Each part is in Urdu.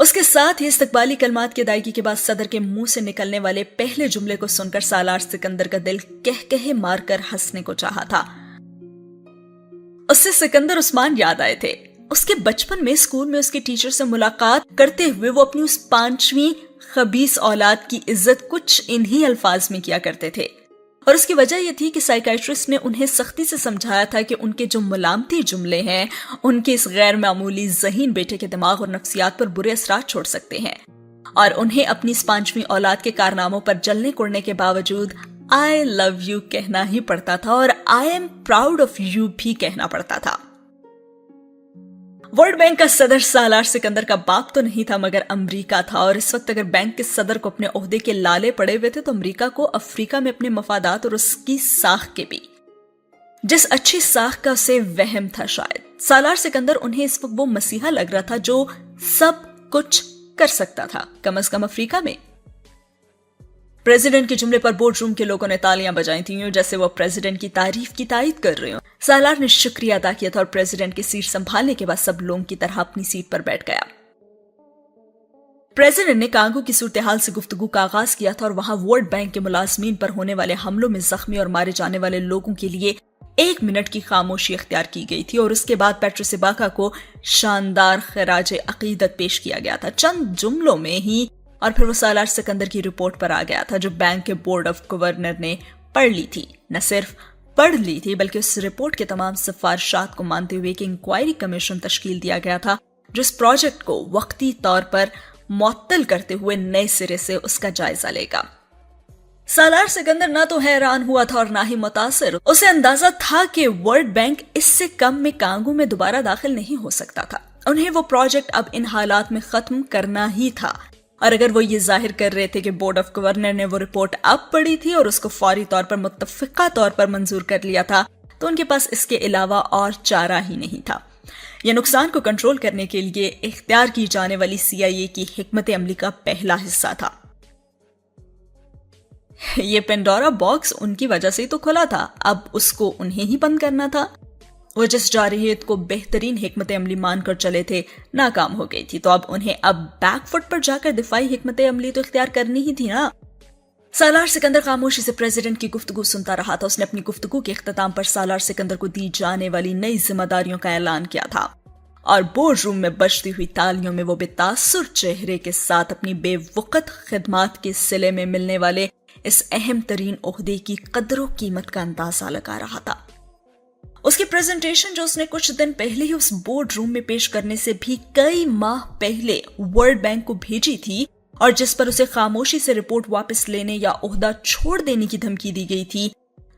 اس کے ساتھ ہی استقبالی کلمات کی ادائیگی کے بعد صدر کے منہ سے نکلنے والے پہلے جملے کو سن کر سالار سکندر کا دل کہے مار کر ہنسنے کو چاہا تھا۔ اس سے سکندر عثمان یاد آئے تھے۔ اس کے بچپن میں اسکول میں اس کے ٹیچر سے ملاقات کرتے ہوئے وہ اپنی اس 5ویں خبیث اولاد کی عزت کچھ انہی الفاظ میں کیا کرتے تھے، اور اس کی وجہ یہ تھی کہ سائیکائٹرسٹ نے انہیں سختی سے سمجھایا تھا کہ ان کے جو ملامتی جملے ہیں ان کے اس غیر معمولی ذہین بیٹے کے دماغ اور نفسیات پر برے اثرات چھوڑ سکتے ہیں، اور انہیں اپنی اس 5ویں اولاد کے کارناموں پر جلنے کوڑنے کے باوجود I love you کہنا ہی پڑتا تھا اور I am proud of you بھی کہنا پڑتا تھا۔ ورلڈ بینک کا صدر سالار سکندر کا باپ تو نہیں تھا مگر امریکہ تھا، اور اس وقت اگر بینک کے صدر کو اپنے عہدے کے لالے پڑے ہوئے تھے تو امریکہ کو افریقہ میں اپنے مفادات اور اس کی ساکھ کے بھی، جس اچھی ساکھ کا اسے وہم تھا شاید۔ سالار سکندر انہیں اس وقت وہ مسیحا لگ رہا تھا جو سب کچھ کر سکتا تھا، کم از کم افریقہ میں۔ پریزیڈنٹ کے جملے پر بورڈ روم کے لوگوں نے تالیاں بجائی تھیں جیسے وہ پریزیڈنٹ کی تعریف کی تائید کر رہے ہوں۔ سالار نے شکریہ ادا کیا تھا اور پریزیڈنٹ کی سیٹ سنبھالنے کے بعد سب لوگوں کی طرح اپنی سیٹ پر بیٹھ گیا۔ پریزیڈنٹ نے کانگو کی صورتحال سے گفتگو کا آغاز کیا تھا اور وہاں ورلڈ بینک کے ملازمین پر ہونے والے حملوں میں زخمی اور مارے جانے والے لوگوں کے لیے 1 منٹ کی خاموشی اختیار کی گئی تھی، اور اس کے بعد پیٹرس ایباکا کو شاندار خراج عقیدت پیش کیا گیا تھا۔ چند جملوں میں ہی اور پھر وہ سالار سکندر کی رپورٹ پر آ گیا تھا جو بینک کے بورڈ آف گورنر نے پڑھ لی تھی۔ نہ صرف پڑھ لی تھی بلکہ اس رپورٹ کے تمام سفارشات کو مانتے ہوئے کہ انکوائری کمیشن تشکیل دیا گیا تھا جو اس پروجیکٹ کو وقتی طور پر معطل کرتے ہوئے نئے سرے سے اس کا جائزہ لے گا۔ سالار سکندر نہ تو حیران ہوا تھا اور نہ ہی متاثر۔ اسے اندازہ تھا کہ ورلڈ بینک اس سے کم میں کانگو میں دوبارہ داخل نہیں ہو سکتا تھا۔ انہیں وہ پروجیکٹ اب ان حالات میں ختم کرنا ہی تھا، اور اگر وہ یہ ظاہر کر رہے تھے کہ بورڈ آف گورنر نے وہ رپورٹ اب پڑھی تھی اور اس کو فوری طور پر متفقہ طور پر منظور کر لیا تھا تو ان کے پاس اس کے علاوہ اور چارہ ہی نہیں تھا۔ یہ نقصان کو کنٹرول کرنے کے لیے اختیار کی جانے والی CIA کی حکمت عملی کا پہلا حصہ تھا۔ یہ پینڈورا باکس ان کی وجہ سے تو کھلا تھا، اب اس کو انہیں ہی بند کرنا تھا۔ وہ جس جارحیت کو بہترین حکمت عملی مان کر چلے تھے ناکام ہو گئی تھی، تو اب انہیں بیک فٹ پر جا کر دفاعی حکمت عملی تو اختیار کرنی ہی تھی نا۔ سالار سکندر خاموشی سے پریزیڈنٹ کی گفتگو سنتا رہا تھا۔ اس نے اپنی گفتگو کے اختتام پر سالار سکندر کو دی جانے والی نئی ذمہ داریوں کا اعلان کیا تھا، اور بورڈ روم میں بجتی ہوئی تالیوں میں وہ بے تاثر چہرے کے ساتھ اپنی بے وقت خدمات کے صلے میں ملنے والے اس اہم ترین عہدے کی قدر و قیمت کا اندازہ لگا رہا تھا۔ اس کی پریزنٹیشن جو اس نے کچھ دن پہلے ہی اس بورڈ روم میں پیش کرنے سے بھی کئی ماہ پہلے ورلڈ بینک کو بھیجی تھی اور جس پر اسے خاموشی سے رپورٹ واپس لینے یا عہدہ چھوڑ دینے کی دھمکی دی گئی تھی،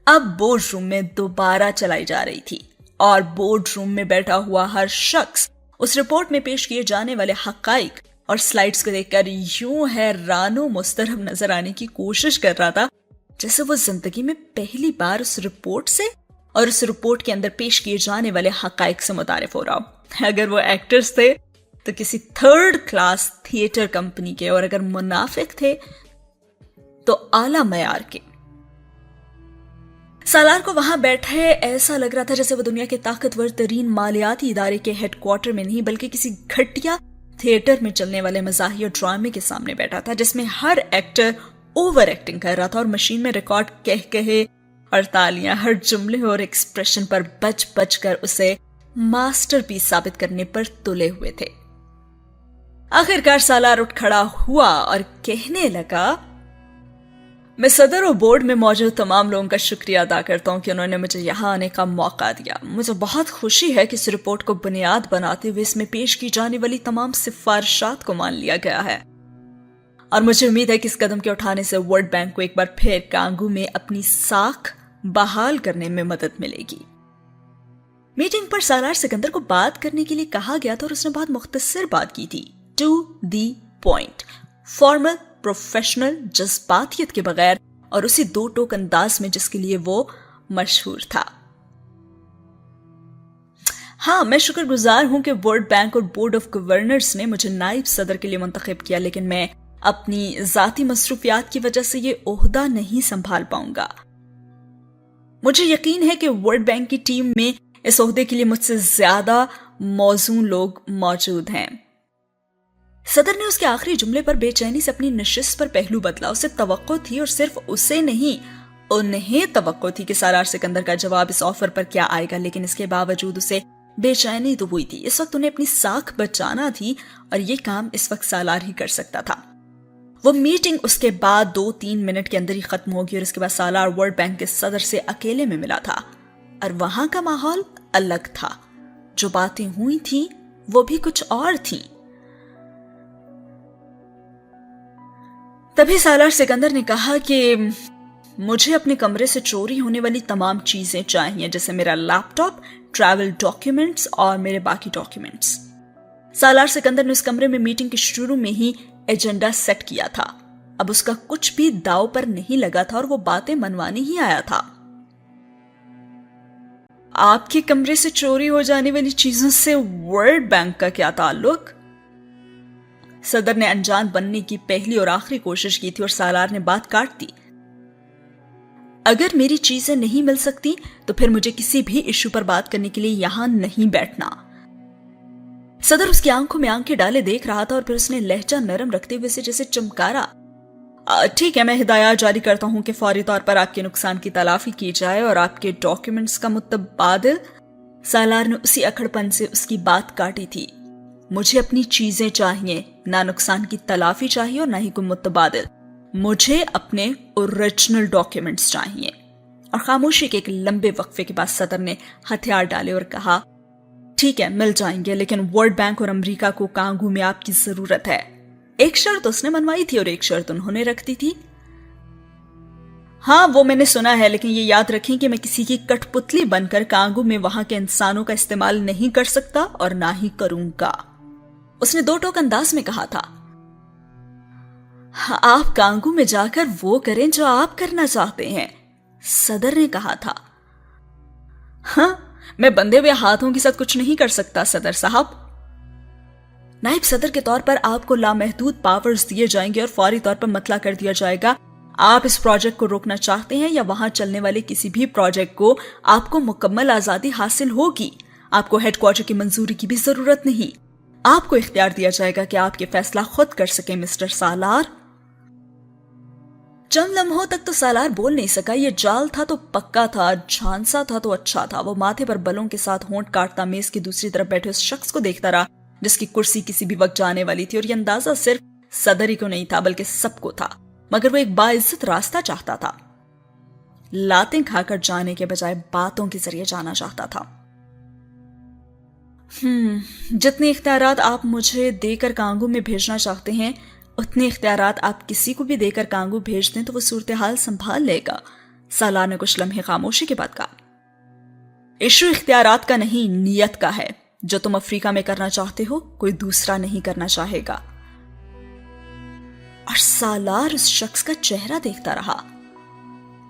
اب بورڈ روم میں دوبارہ چلائی جا رہی تھی، اور بورڈ روم میں بیٹھا ہوا ہر شخص اس رپورٹ میں پیش کیے جانے والے حقائق اور سلائیڈز کو دیکھ کر یوں حیران و مضطرب نظر آنے کی کوشش کر رہا تھا جیسے وہ زندگی میں پہلی بار اس رپورٹ سے اور اس رپورٹ کے اندر پیش کیے جانے والے حقائق سے متعارف ہو رہا ہو۔ اگر وہ ایکٹرز تھے تو کسی 3rd کلاس تھیٹر کمپنی کے، اور اگر منافق تھے تو اعلیٰ معیار کے۔ سالار کو وہاں بیٹھے ایسا لگ رہا تھا جیسے وہ دنیا کے طاقتور ترین مالیاتی ادارے کے ہیڈ کوارٹر میں نہیں بلکہ کسی گھٹیا تھیٹر میں چلنے والے مزاحیہ ڈرامے کے سامنے بیٹھا تھا جس میں ہر ایکٹر اوور ایکٹنگ کر رہا تھا اور مشین میں ریکارڈ کہے اور تالیاں ہر جملے اور ایکسپریشن پر بچ بچ کر اسے ماسٹر پیس ثابت کرنے پر تلے ہوئے تھے۔ آخرکار سالار اٹھ کھڑا ہوا اور کہنے لگا، میں صدر و بورڈ میں موجود تمام لوگوں کا شکریہ ادا کرتا ہوں کہ انہوں نے مجھے یہاں آنے کا موقع دیا۔ مجھے بہت خوشی ہے کہ اس رپورٹ کو بنیاد بناتے ہوئے اس میں پیش کی جانے والی تمام سفارشات کو مان لیا گیا ہے، اور مجھے امید ہے کہ اس قدم کے اٹھانے سے ورلڈ بینک کو ایک بار پھر کانگو میں اپنی ساکھ بحال کرنے میں مدد ملے گی۔ میٹنگ پر سالار سکندر کو بات کرنے کے لیے کہا گیا تھا اور اس نے بہت مختصر بات کی تھی، to the point, formal, professional, جذباتیت کے بغیر، اور اسی 2 ٹوک انداز میں جس کے لیے وہ مشہور تھا۔ ہاں، میں شکر گزار ہوں کہ ورلڈ بینک اور بورڈ آف گورنرز نے مجھے نائب صدر کے لیے منتخب کیا، لیکن میں اپنی ذاتی مصروفیات کی وجہ سے یہ عہدہ نہیں سنبھال پاؤں گا۔ مجھے یقین ہے کہ ورلڈ بینک کی ٹیم میں اس عہدے کے لیے مجھ سے زیادہ موزوں لوگ موجود ہیں۔ صدر نے اس کے آخری جملے پر بے چینی سے اپنی نشست پر پہلو بدلا. اسے توقع تھی اور صرف اسے نہیں انہیں توقع تھی کہ سالار سکندر کا جواب اس آفر پر کیا آئے گا, لیکن اس کے باوجود اسے بے چینی تو ہوئی تھی. اس وقت انہیں اپنی ساکھ بچانا تھی اور یہ کام اس وقت سالار ہی کر سکتا تھا. وہ میٹنگ اس کے بعد 2-3 منٹ کے اندر ہی ختم ہوگی اور اس کے بعد سالار ورلڈ بینک کے صدر سے اکیلے میں ملا تھا اور وہاں کا ماحول الگ تھا. جو باتیں ہوئی تھیں وہ بھی کچھ اور تھیں. تبھی سالار سکندر نے کہا کہ مجھے اپنے کمرے سے چوری ہونے والی تمام چیزیں چاہیے, جیسے میرا لیپ ٹاپ, ٹریول ڈاکیومنٹس اور میرے باقی ڈاکیومنٹس. سالار سکندر نے اس کمرے میں میٹنگ کے شروع میں ہی ایجنڈا سیٹ کیا تھا. اب اس کا کچھ بھی داؤ پر نہیں لگا تھا اور وہ باتیں منوانے ہی آیا تھا. آپ کے کمرے سے چوری ہو جانے والی چیزوں سے ورلڈ بینک کا کیا تعلق؟ صدر نے انجان بننے کی پہلی اور آخری کوشش کی تھی اور سالار نے بات کاٹ دی. اگر میری چیزیں نہیں مل سکتی تو پھر مجھے کسی بھی ایشو پر بات کرنے کے لیے یہاں نہیں بیٹھنا. صدر اس کی آنکھوں میں آنکھیں ڈالے دیکھ رہا تھا اور پھر اس نے لہجہ نرم رکھتے ہوئے سے جیسے چمکارا. ٹھیک ہے, میں ہدایات جاری کرتا ہوں کہ فوری طور پر آپ کے نقصان کی تلافی کی جائے اور آپ کے ڈاکیومنٹس کا متبادل. سالار نے اسی اکڑ پن سے اس کی بات کاٹی تھی. مجھے اپنی چیزیں چاہیے, نہ نقصان کی تلافی چاہیے اور نہ ہی کوئی متبادل. مجھے اپنے اوریجنل ڈاکیومنٹس چاہیے. اور خاموشی کے ایک لمبے وقفے کے بعد صدر نے ہتھیار ڈالے اور کہا, ٹھیک ہے مل جائیں گے, لیکن ورلڈ بینک اور امریکہ کو کانگو میں آپ کی ضرورت ہے. ایک شرط اس نے منوائی تھی اور ایک شرط انہوں نے رکھ دی تھی. ہاں وہ میں نے سنا ہے, لیکن یہ یاد رکھیں کہ میں کسی کی کٹ پتلی بن کر کانگو میں وہاں کے انسانوں کا استعمال نہیں کر سکتا اور نہ ہی کروں گا. اس نے 2 ٹوک انداز میں کہا تھا. آپ کانگو میں جا کر وہ کریں جو آپ کرنا چاہتے ہیں, صدر نے کہا تھا. ہاں, میں بندے ہوئے ہاتھوں کے ساتھ کچھ نہیں کر سکتا صدر صاحب. نائب صدر کے طور پر آپ کو لامحدود پاورز دیے جائیں گے اور فوری طور پر مطلع کر دیا جائے گا آپ اس پروجیکٹ کو روکنا چاہتے ہیں یا وہاں چلنے والے کسی بھی پروجیکٹ کو آپ کو مکمل آزادی حاصل ہوگی. آپ کو ہیڈ کوارٹر کی منظوری کی بھی ضرورت نہیں. آپ کو اختیار دیا جائے گا کہ آپ کے فیصلہ خود کر سکیں مسٹر سالار. چند لمحوں تک تو سالار بول نہیں سکا. یہ جال تھا تو پکا تھا, جھانسا تھا تو اچھا تھا. وہ ماتھے پر بلوں کے ساتھ ہونٹ کاٹتا میز کی دوسری طرف بیٹھے اس شخص کو دیکھتا رہا جس کی کرسی کسی بھی وقت جانے والی تھی, اور یہ اندازہ صرف صدر ہی کو نہیں تھا بلکہ سب کو تھا. مگر وہ ایک باعزت راستہ چاہتا تھا. لاتیں کھا کر جانے کے بجائے باتوں کے ذریعے جانا چاہتا تھا. جتنے اختیارات آپ مجھے دے کر کانگو میں بھیجنا چاہتے ہیں اتنے اختیارات آپ کسی کو بھی دے کر کانگو بھیج دیں تو وہ صورتحال سنبھال لے گا. سالار نے کچھ لمحے خاموشی کے بعد کہا, ایشو اختیارات کا نہیں نیت کا ہے. جو تم افریقہ میں کرنا چاہتے ہو کوئی دوسرا نہیں کرنا چاہے گا. اور سالار اس شخص کا چہرہ دیکھتا رہا.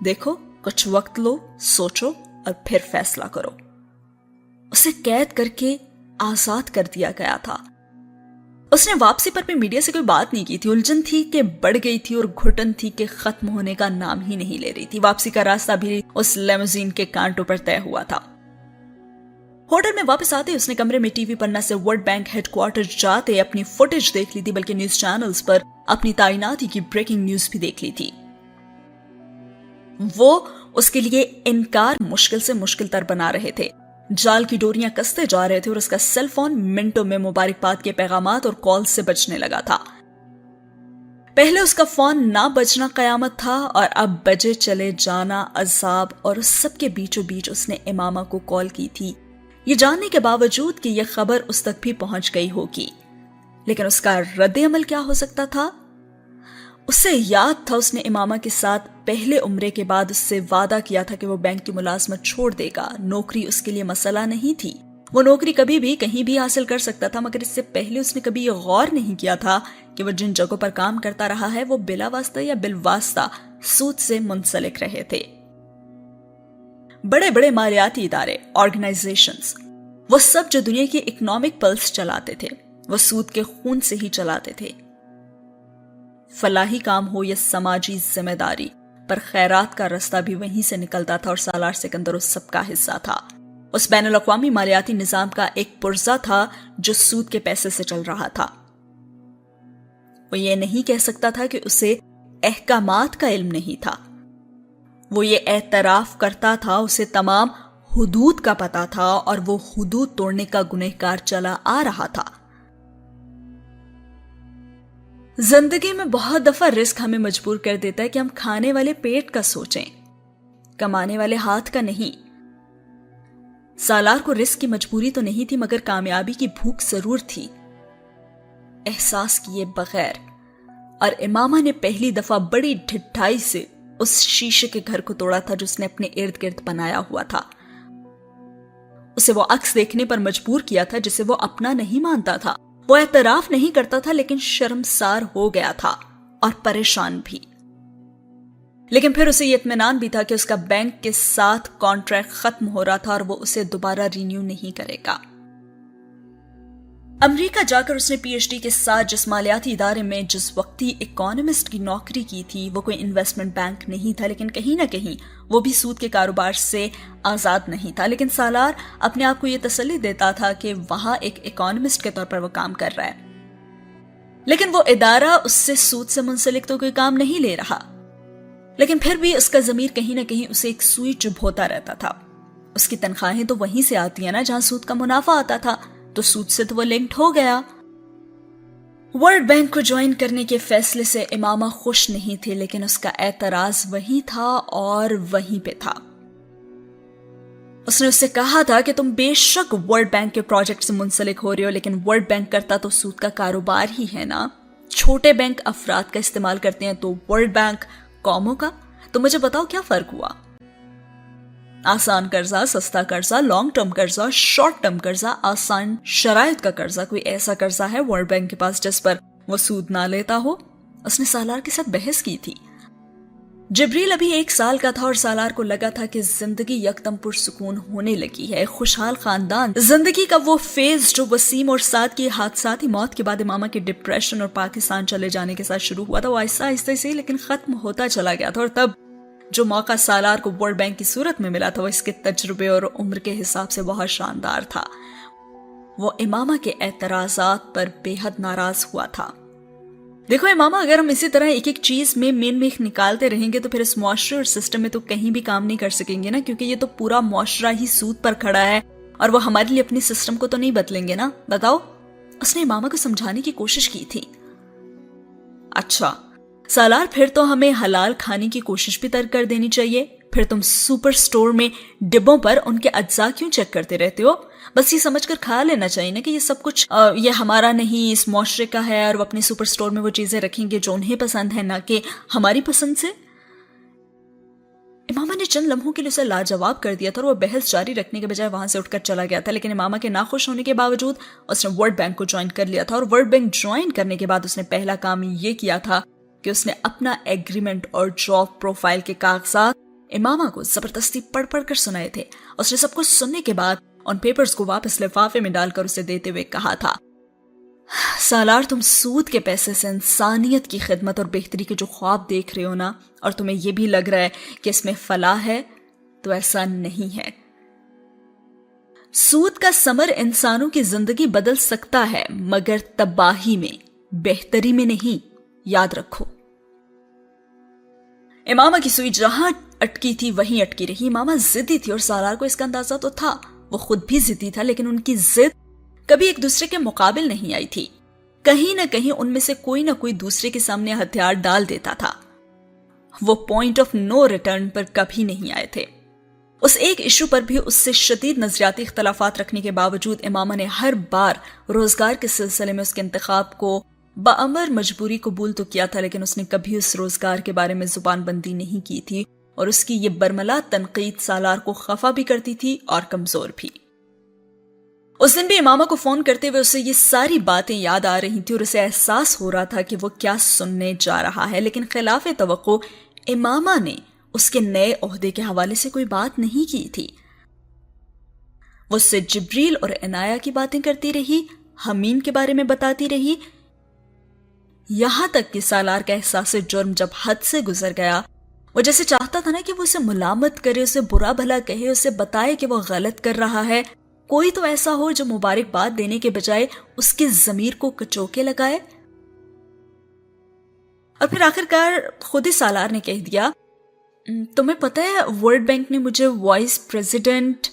دیکھو, کچھ وقت لو, سوچو اور پھر فیصلہ کرو. اسے قید کر کے آزاد کر دیا گیا تھا. اس نے واپسی پر بھی میڈیا سے کوئی بات نہیں کی تھی. الجھن تھی کہ بڑھ گئی تھی اور گھٹن تھی کہ ختم ہونے کا نام ہی نہیں لے رہی تھی. واپسی کا راستہ بھی اس لیموزین کے کانٹوں پر طے ہوا تھا. ہوٹل میں واپس آتے اس نے کمرے میں ٹی وی پر نہ سے ورلڈ بینک ہیڈ کوارٹر جاتے اپنی فوٹیج دیکھ لی تھی بلکہ نیوز چینلز پر اپنی تعیناتی کی بریکنگ نیوز بھی دیکھ لی تھی. وہ اس کے لیے انکار مشکل سے مشکل تر بنا رہے تھے. جال کی ڈوریاں کستے جا رہے تھے اور اس کا سیل فون منٹوں میں مبارکباد کے پیغامات اور کال سے بجنے لگا تھا. پہلے اس کا فون نہ بجنا قیامت تھا اور اب بجے چلے جانا عذاب. اور اس سب کے بیچوں بیچ اس نے امامہ کو کال کی تھی, یہ جاننے کے باوجود کہ یہ خبر اس تک بھی پہنچ گئی ہوگی. لیکن اس کا رد عمل کیا ہو سکتا تھا؟ اسے یاد تھا اس نے امامہ کے ساتھ پہلے عمرے کے بعد اس سے وعدہ کیا تھا کہ وہ بینک کی ملازمت چھوڑ دے گا. نوکری اس کے لیے مسئلہ نہیں تھی. وہ نوکری کبھی بھی کہیں بھی حاصل کر سکتا تھا, مگر اس سے پہلے اس نے کبھی یہ غور نہیں کیا تھا کہ وہ جن جگہوں پر کام کرتا رہا ہے وہ بلا واسطہ یا بالواسطہ سود سے منسلک رہے تھے. بڑے بڑے مالیاتی ادارے, آرگنائزیشنز, وہ سب جو دنیا کی اکنامک پلس چلاتے تھے وہ سود کے خون سے ہی چلاتے تھے. فلاحی کام ہو یا سماجی ذمہ داری پر خیرات کا راستہ بھی وہیں سے نکلتا تھا اور سالار سکندر اس سب کا حصہ تھا. اس بین الاقوامی مالیاتی نظام کا ایک پرزہ تھا جو سود کے پیسے سے چل رہا تھا. وہ یہ نہیں کہہ سکتا تھا کہ اسے احکامات کا علم نہیں تھا. وہ یہ اعتراف کرتا تھا اسے تمام حدود کا پتا تھا اور وہ حدود توڑنے کا گنہگار چلا آ رہا تھا. زندگی میں بہت دفعہ رزق ہمیں مجبور کر دیتا ہے کہ ہم کھانے والے پیٹ کا سوچیں، کمانے والے ہاتھ کا نہیں. سالار کو رزق کی مجبوری تو نہیں تھی مگر کامیابی کی بھوک ضرور تھی. احساس کیے بغیر اور امامہ نے پہلی دفعہ بڑی ڈھٹائی سے اس شیشے کے گھر کو توڑا تھا جو اس نے اپنے ارد گرد بنایا ہوا تھا. اسے وہ عکس دیکھنے پر مجبور کیا تھا جسے وہ اپنا نہیں مانتا تھا. وہ اعتراف نہیں کرتا تھا لیکن شرمسار ہو گیا تھا اور پریشان بھی. لیکن پھر اسے یہ اطمینان بھی تھا کہ اس کا بینک کے ساتھ کانٹریکٹ ختم ہو رہا تھا اور وہ اسے دوبارہ رینیو نہیں کرے گا. امریکہ جا کر اس نے پی ایچ ڈی کے ساتھ جس مالیاتی ادارے میں جس وقتی اکانومسٹ کی نوکری کی تھی وہ کوئی انویسٹمنٹ بینک نہیں تھا، لیکن کہیں نہ کہیں وہ بھی سود کے کاروبار سے آزاد نہیں تھا. لیکن سالار اپنے آپ کو یہ تسلی دیتا تھا کہ وہاں ایک اکانومسٹ کے طور پر وہ کام کر رہا ہے، لیکن وہ ادارہ اس سے سود سے منسلک تو کوئی کام نہیں لے رہا. لیکن پھر بھی اس کا ضمیر کہیں نہ کہیں اسے ایک سوئی چبھوتا رہتا تھا. اس کی تنخواہیں تو وہیں سے آتی ہیں نا جہاں سود کا منافع آتا تھا، تو سود سے تو وہ لنکڈ ہو گیا. ورلڈ بینک کو جوائن کرنے کے فیصلے سے امامہ خوش نہیں تھے، لیکن اس کا اعتراض وہی تھا اور وہیں پہ تھا. اس نے اس سے کہا تھا کہ تم بے شک ورلڈ بینک کے پروجیکٹ سے منسلک ہو رہے ہو، لیکن ورلڈ بینک کرتا تو سود کا کاروبار ہی ہے نا. چھوٹے بینک افراد کا استعمال کرتے ہیں تو ورلڈ بینک قوموں کا. تو مجھے بتاؤ کیا فرق ہوا؟ آسان قرضہ، سستا قرضہ، لانگ ٹرم قرضہ، شارٹ ٹرم قرضہ، آسان شرائط کا قرضہ. کوئی ایسا قرضہ ہے ورلڈ بینک کے پاس جس پر وہ سود نہ لیتا ہو؟ اس نے سالار کے ساتھ بحث کی تھی. جبریل ابھی 1 سال کا تھا اور سالار کو لگا تھا کہ زندگی یکدم پرسکون ہونے لگی ہے. خوشحال خاندان. زندگی کا وہ فیز جو وسیم اور سعد کی حادثاتی موت کے بعد امامہ کے ڈپریشن اور پاکستان چلے جانے کے ساتھ شروع ہوا تھا، وہ آہستہ آہستہ سے لیکن ختم ہوتا چلا گیا تھا. اور تب جو موقع سالار کو ورلڈ بینک کی صورت میں ملا تھا وہ اس کے تجربے اور عمر کے حساب سے بہت شاندار تھا. وہ امامہ کے اعتراضات پر بے حد ناراض ہوا تھا. دیکھو امامہ، اگر ہم اسی طرح ایک ایک چیز میں مین میخ نکالتے رہیں گے تو پھر اس معاشرے اور سسٹم میں تو کہیں بھی کام نہیں کر سکیں گے نا، کیونکہ یہ تو پورا معاشرہ ہی سود پر کھڑا ہے اور وہ ہمارے لیے اپنی سسٹم کو تو نہیں بدلیں گے نا. بتاؤ. اس نے امامہ کو سمجھانے کی کوشش کی تھی. اچھا سالار، پھر تو ہمیں حلال کھانے کی کوشش بھی ترک کر دینی چاہیے. پھر تم سپر سٹور میں ڈبوں پر ان کے اجزاء کیوں چیک کرتے رہتے ہو؟ بس یہ سمجھ کر کھا لینا چاہیے نا کہ یہ سب کچھ یہ ہمارا نہیں، اس معاشرے کا ہے، اور وہ اپنے سپر سٹور میں وہ چیزیں رکھیں گے جو انہیں پسند ہے، نہ کہ ہماری پسند سے. امامہ نے چند لمحوں کے لیے اسے لاجواب کر دیا تھا اور وہ بحث جاری رکھنے کے بجائے وہاں سے اٹھ کر چلا گیا تھا. لیکن امامہ کے ناخوش ہونے کے باوجود اس نے ورلڈ بینک کو جوائن کر لیا تھا. اور ورلڈ بینک جوائن کرنے کے بعد اس نے پہلا کام یہ کیا تھا کہ اس نے اپنا ایگریمنٹ اور جاب پروفائل کے کاغذات امامہ کو زبردستی پڑھ پڑھ کر سنائے تھے. اس نے سب کچھ سننے کے بعد ان پیپرز کو واپس لفافے میں ڈال کر اسے دیتے ہوئے کہا تھا، سالار، تم سود کے پیسے سے انسانیت کی خدمت اور بہتری کے جو خواب دیکھ رہے ہو نا، اور تمہیں یہ بھی لگ رہا ہے کہ اس میں فلاح ہے، تو ایسا نہیں ہے. سود کا ثمر انسانوں کی زندگی بدل سکتا ہے مگر تباہی میں، بہتری میں نہیں. یاد رکھو. امامہ کی سوئی جہاں اٹکی تھی وہیں اٹکی رہی. امامہ ضدی تھی اور سالار کو اس کا اندازہ تو تھا. وہ خود بھی ضدی تھا، لیکن ان کی ضد کبھی ایک دوسرے کے مقابل نہیں آئی تھی. کہیں نہ کہیں ان میں سے کوئی نہ کوئی دوسرے کے سامنے ہتھیار ڈال دیتا تھا. وہ پوائنٹ آف نو ریٹرن پر کبھی نہیں آئے تھے. اس ایک ایشو پر بھی اس سے شدید نظریاتی اختلافات رکھنے کے باوجود امامہ نے ہر بار روزگار کے سلسلے میں اس کے انتخاب کو بامر مجبوری قبول تو کیا تھا، لیکن اس نے کبھی اس روزگار کے بارے میں زبان بندی نہیں کی تھی. اور اس کی یہ برملا تنقید سالار کو خفا بھی کرتی تھی اور کمزور بھی. اس دن بھی امامہ کو فون کرتے ہوئے اسے یہ ساری باتیں یاد آ رہی تھی اور اسے احساس ہو رہا تھا کہ وہ کیا سننے جا رہا ہے. لیکن خلاف توقع امامہ نے اس کے نئے عہدے کے حوالے سے کوئی بات نہیں کی تھی. وہ اس سے جبریل اور عنایہ کی باتیں کرتی رہی، حمین کے بارے میں بتاتی رہی، یہاں تک کہ سالار کا احساس جرم جب حد سے گزر گیا. وہ جیسے چاہتا تھا نا کہ وہ اسے ملامت کرے، اسے برا بھلا کہے، اسے بتائے کہ وہ غلط کر رہا ہے. کوئی تو ایسا ہو جو مبارکباد دینے کے بجائے اس کے ضمیر کو کچوکے لگائے. اور پھر آخرکار خود ہی سالار نے کہہ دیا تمہیں پتہ ہے ورلڈ بینک نے مجھے وائس پریزیڈنٹ.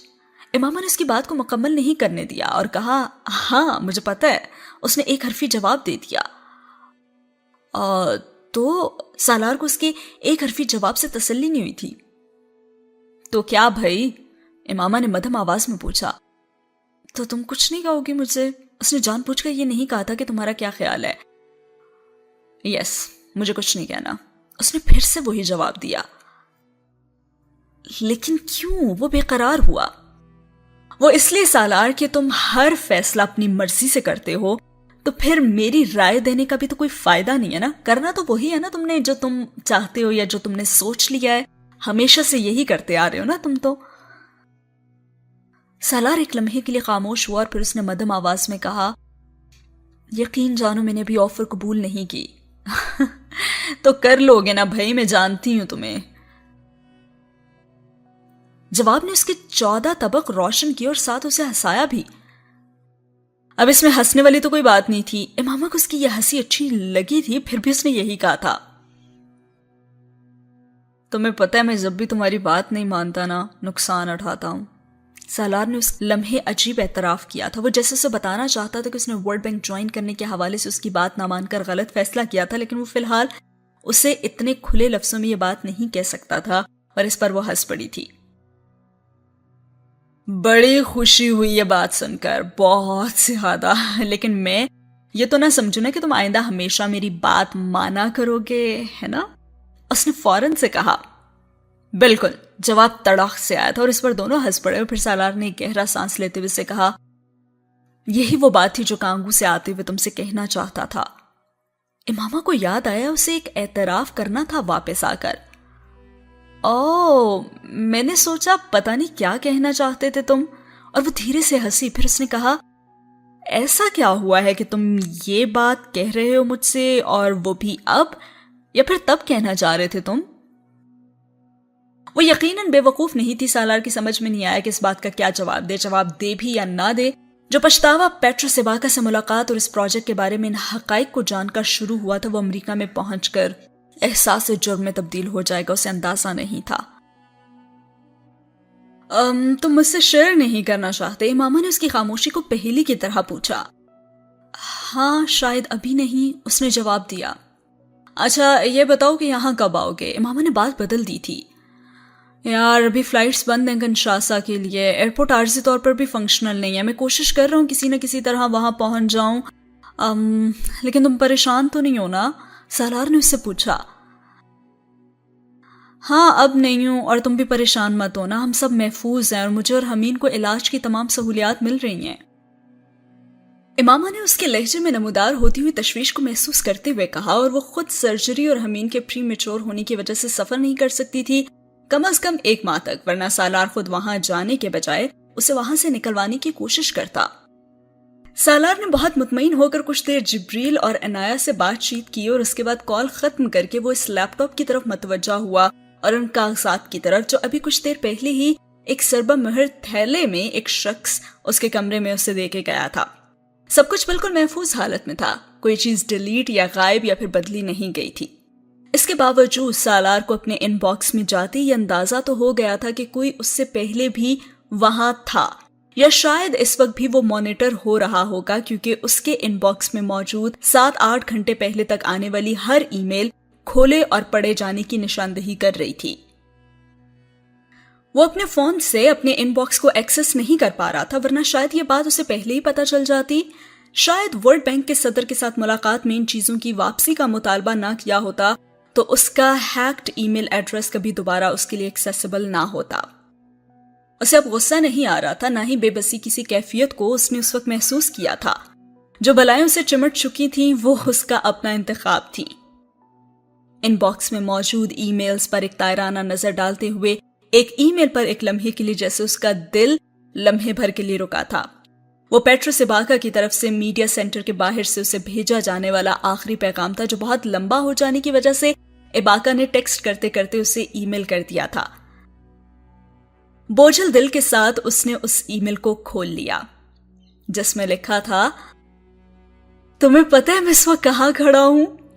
امامہ نے اس کی بات کو مکمل نہیں کرنے دیا اور کہا ہاں مجھے پتہ ہے. اس نے ایک حرفی جواب دے دیا. تو سالار کو اس کے ایک حرفی جواب سے تسلی نہیں ہوئی تھی. تو کیا بھائی؟ امامہ نے مدھم آواز میں پوچھا. تو تم کچھ نہیں کہو گی مجھے؟ اس نے جان پوچھ کر یہ نہیں کہا تھا کہ تمہارا کیا خیال ہے. یس مجھے کچھ نہیں کہنا. اس نے پھر سے وہی جواب دیا. لیکن کیوں؟ وہ بے قرار ہوا. وہ اس لیے سالار کہ تم ہر فیصلہ اپنی مرضی سے کرتے ہو تو پھر میری رائے دینے کا بھی تو کوئی فائدہ نہیں ہے نا. کرنا تو وہی ہے نا تم نے جو تم چاہتے ہو یا جو تم نے سوچ لیا ہے. ہمیشہ سے یہی کرتے آ رہے ہو نا تم تو. سالار ایک لمحے کے لیے خاموش ہوا اور پھر اس نے مدھم آواز میں کہا یقین جانو میں نے بھی آفر قبول نہیں کی. تو کر لو گے نا بھائی، میں جانتی ہوں تمہیں. جواب نے اس کے 14 طبق روشن کیے اور ساتھ اسے ہنسایا بھی. اب اس میں ہنسنے والی تو کوئی بات نہیں تھی. امامہ کو اس کی یہ ہنسی اچھی لگی تھی، پھر بھی اس نے یہی کہا تھا تمہیں پتہ ہے میں جب بھی تمہاری بات نہیں مانتا نا نقصان اٹھاتا ہوں. سالار نے اس لمحے عجیب اعتراف کیا تھا. وہ جیسے اسے بتانا چاہتا تھا کہ اس نے ورلڈ بینک جوائن کرنے کے حوالے سے اس کی بات نہ مان کر غلط فیصلہ کیا تھا، لیکن وہ فی الحال اسے اتنے کھلے لفظوں میں یہ بات نہیں کہہ سکتا تھا اور اس پر وہ ہنس پڑی تھی. بڑی خوشی ہوئی یہ بات سن کر، بہت زیادہ. لیکن میں یہ تو نہ سمجھوں نا کہ تم آئندہ ہمیشہ میری بات مانا کرو گے، ہے نا؟ اس نے فوراً سے کہا. بالکل. جواب تڑاک سے آیا تھا اور اس پر دونوں ہنس پڑے اور پھر سالار نے گہرا سانس لیتے ہوئے سے کہا یہی وہ بات تھی جو کانگو سے آتے ہوئے تم سے کہنا چاہتا تھا. امامہ کو یاد آیا اسے ایک اعتراف کرنا تھا واپس آ کر. میں نے سوچا پتہ نہیں کیا کہنا چاہتے تھے تم. اور وہ دھیرے سے ہنسی. پھر اس نے کہا ایسا کیا ہوا ہے کہ تم یہ بات کہہ رہے ہو مجھ سے، اور وہ بھی اب، یا پھر تب کہنا چاہ رہے تھے تم؟ وہ یقیناً بے وقوف نہیں تھی. سالار کی سمجھ میں نہیں آیا کہ اس بات کا کیا جواب دے بھی یا نہ دے. جو پچھتاوا پیٹروس ایباکا سے ملاقات اور اس پروجیکٹ کے بارے میں ان حقائق کو جان کر شروع ہوا تھا، وہ امریکہ میں پہنچ کر احساس جرم میں تبدیل ہو جائے گا، اسے اندازہ نہیں تھا. تم مجھ سے شیئر نہیں کرنا چاہتے؟ امامہ نے اس کی خاموشی کو پہیلی کی طرح پوچھا. ہاں شاید ابھی نہیں، اس نے جواب دیا. اچھا یہ بتاؤ کہ یہاں کب آؤ گے؟ امامہ نے بات بدل دی تھی. یار ابھی فلائٹس بند ہیں کنشاسا کے لیے، ایئرپورٹ عارضی طور پر بھی فنکشنل نہیں ہے. میں کوشش کر رہا ہوں کسی نہ کسی طرح وہاں پہنچ جاؤں. لیکن تم پریشان تو نہیں ہو نا؟ سالار نے اس سے پوچھا. ہاں اب نہیں ہوں، اور تم بھی پریشان مت ہو نا، ہم سب محفوظ ہیں اور مجھے اور حمین کو علاج کی تمام سہولیات مل رہی ہیں. امامہ نے اس کے لہجے میں نمودار ہوتی ہوئی تشویش کو محسوس کرتے ہوئے کہا، اور وہ خود سرجری اور حمین کے پری میچور ہونے کی وجہ سے سفر نہیں کر سکتی تھی کم از کم 1 ماہ تک، ورنہ سالار خود وہاں جانے کے بجائے اسے وہاں سے نکلوانے کی کوشش کرتا. سالار نے بہت مطمئن ہو کر کچھ دیر جبریل اور عنایہ سے بات چیت کی اور اس کے بعد کال ختم کر کے وہ اس لیپ ٹاپ کی طرف متوجہ ہوا اور ان کاغذات کی طرف جو ابھی کچھ دیر پہلے ہی ایک سربہ مہر تھیلے میں ایک شخص اس کے کمرے میں اسے دے کے گیا تھا. سب کچھ بالکل محفوظ حالت میں تھا، کوئی چیز ڈیلیٹ یا غائب یا پھر بدلی نہیں گئی تھی. اس کے باوجود سالار کو اپنے ان باکس میں جاتے یہ اندازہ تو ہو گیا تھا کہ کوئی اس سے پہلے بھی وہاں تھا، یا شاید اس وقت بھی وہ مانیٹر ہو رہا ہوگا، کیونکہ اس کے ان باکس میں موجود 7-8 گھنٹے پہلے تک آنے والی ہر ای میل کھولے اور پڑھے جانے کی نشاندہی کر رہی تھی. وہ اپنے فون سے اپنے ان باکس کو ایکسس نہیں کر پا رہا تھا، ورنہ شاید یہ بات اسے پہلے ہی پتہ چل جاتی. شاید ورلڈ بینک کے صدر کے ساتھ ملاقات میں ان چیزوں کی واپسی کا مطالبہ نہ کیا ہوتا تو اس کا ہیکڈ ای میل ایڈریس کبھی دوبارہ اس کے لیے ایکسیسیبل نہ ہوتا. اسے اب غصہ نہیں آ رہا تھا، نہ ہی بے بسی کسی کیفیت کو اس نے اس وقت محسوس کیا تھا. جو بلائیں اسے چمٹ چکی تھیں وہ اس کا اپنا انتخاب تھی. ان باکس میں موجود ای میلز پر ایک طائرانہ نظر ڈالتے ہوئے ایک ای میل پر ایک لمحے کے لیے جیسے اس کا دل لمحے بھر کے لیے رکا تھا. وہ پیٹروس ایباکا کی طرف سے میڈیا سینٹر کے باہر سے اسے بھیجا جانے والا آخری پیغام تھا، جو بہت لمبا ہو جانے کی وجہ سے ایباکا نے ٹیکسٹ کرتے کرتے اسے ای میل کر دیا تھا. بوجھل دل کے ساتھ اس نے اس ای میل کو کھول لیا جس میں لکھا تھا تمہیں پتہ ہے میں اس وقت کہاں کھڑا ہوں؟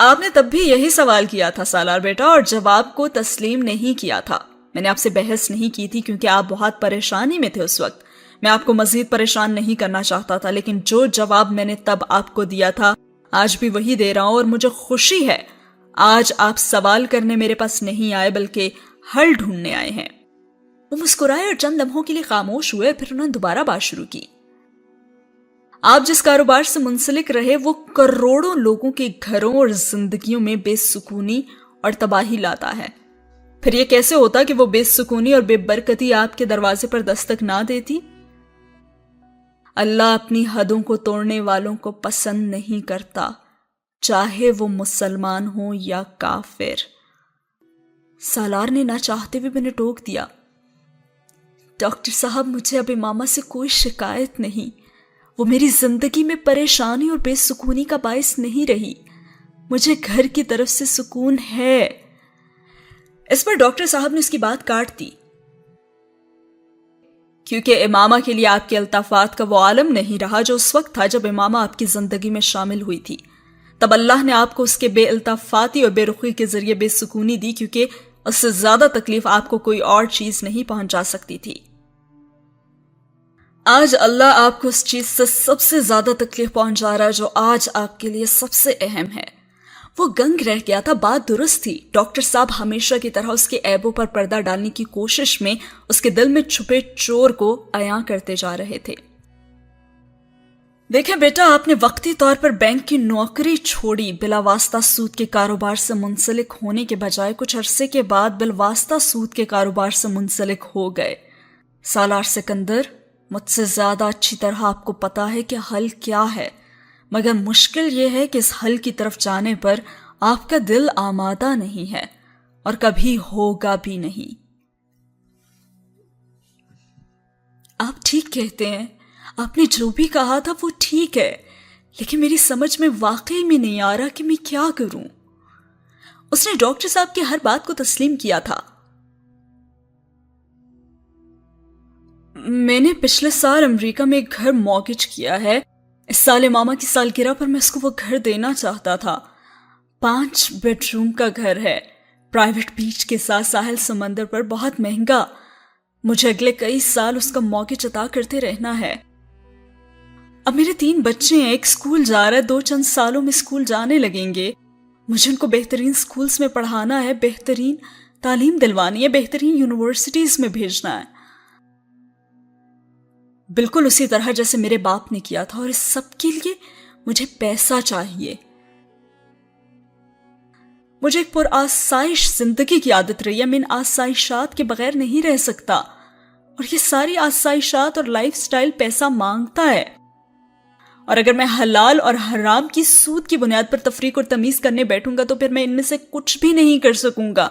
آپ نے تب بھی یہی سوال کیا تھا سالار بیٹا، اور جواب کو تسلیم نہیں کیا تھا۔ میں نے آپ سے بحث نہیں کی تھی کیونکہ آپ بہت پریشانی میں تھے اس وقت۔ میں آپ کو مزید پریشان نہیں کرنا چاہتا تھا، لیکن جو جواب میں نے تب آپ کو دیا تھا آج بھی وہی دے رہا ہوں، اور مجھے خوشی ہے آج آپ سوال کرنے میرے پاس نہیں آئے بلکہ حل ڈھونڈنے آئے ہیں۔ وہ مسکرائے اور چند لمحوں کے لیے خاموش ہوئے، پھر انہوں نے دوبارہ بات شروع کی۔ آپ جس کاروبار سے منسلک رہے وہ کروڑوں لوگوں کے گھروں اور زندگیوں میں بے سکونی اور تباہی لاتا ہے۔ پھر یہ کیسے ہوتا کہ وہ بے سکونی اور بے برکتی آپ کے دروازے پر دستک نہ دیتی؟ اللہ اپنی حدوں کو توڑنے والوں کو پسند نہیں کرتا، چاہے وہ مسلمان ہو یا کافر۔ سالار نے نہ چاہتے ہوئے میں نے ٹوک دیا، ڈاکٹر صاحب مجھے اب امامہ سے کوئی شکایت نہیں، وہ میری زندگی میں پریشانی اور بے سکونی کا باعث نہیں رہی، مجھے گھر کی طرف سے سکون ہے۔ اس پر ڈاکٹر صاحب نے اس کی بات کاٹ دی، کیونکہ امامہ کے لیے آپ کے الطافات کا وہ عالم نہیں رہا جو اس وقت تھا جب امامہ آپ کی زندگی میں شامل ہوئی تھی۔ تب اللہ نے آپ کو اس کے بے الطافاتی اور بے رخی کے ذریعے بے سکونی دی، کیونکہ اس سے زیادہ تکلیف آپ کو کوئی اور چیز نہیں پہنچا سکتی تھی۔ آج اللہ آپ کو اس چیز سے سب سے زیادہ تکلیف پہنچا رہا ہے جو آج آپ کے لیے سب سے اہم ہے۔ وہ گنگ رہ گیا تھا، بات درست تھی۔ ڈاکٹر صاحب ہمیشہ کی طرح اس کے عیبوں پر پردہ ڈالنے کی کوشش میں اس کے دل میں چھپے چور کو عیاں کرتے جا رہے تھے۔ دیکھیں بیٹا، آپ نے وقتی طور پر بینک کی نوکری چھوڑی، بلا واسطہ سود کے کاروبار سے منسلک ہونے کے بجائے کچھ عرصے کے بعد بالواسطہ سود کے کاروبار سے منسلک ہو گئے۔ سالار سکندر، مجھ سے زیادہ اچھی طرح آپ کو پتا ہے کہ حل کیا ہے، مگر مشکل یہ ہے کہ اس حل کی طرف جانے پر آپ کا دل آمادہ نہیں ہے، اور کبھی ہوگا بھی نہیں۔ آپ ٹھیک کہتے ہیں، آپ نے جو بھی کہا تھا وہ ٹھیک ہے، لیکن میری سمجھ میں واقعی میں نہیں آ رہا کہ میں کیا کروں۔ اس نے ڈاکٹر صاحب کی ہر بات کو تسلیم کیا تھا۔ میں نے پچھلے سال امریکہ میں ایک گھر مارگیج کیا ہے، اس سال امامہ کی سالگرہ پر میں اس کو وہ گھر دینا چاہتا تھا۔ 5 بیڈ روم کا گھر ہے، پرائیویٹ بیچ کے ساتھ ساحل سمندر پر، بہت مہنگا۔ مجھے اگلے کئی سال اس کا مارگیج ادا کرتے رہنا ہے۔ اب میرے 3 بچے ہیں، ایک اسکول جا رہا ہے، 2 چند سالوں میں اسکول جانے لگیں گے۔ مجھے ان کو بہترین اسکولز میں پڑھانا ہے، بہترین تعلیم دلوانی ہے، بہترین یونیورسٹیز میں بھیجنا ہے، بالکل اسی طرح جیسے میرے باپ نے کیا تھا، اور اس سب کے لیے مجھے پیسہ چاہیے۔ مجھے ایک پرآسائش زندگی کی عادت رہی ہے، میں ان آسائشات کے بغیر نہیں رہ سکتا، اور یہ ساری آسائشات اور لائف سٹائل پیسہ مانگتا ہے۔ اور اگر میں حلال اور حرام کی سود کی بنیاد پر تفریق اور تمیز کرنے بیٹھوں گا تو پھر میں ان میں سے کچھ بھی نہیں کر سکوں گا۔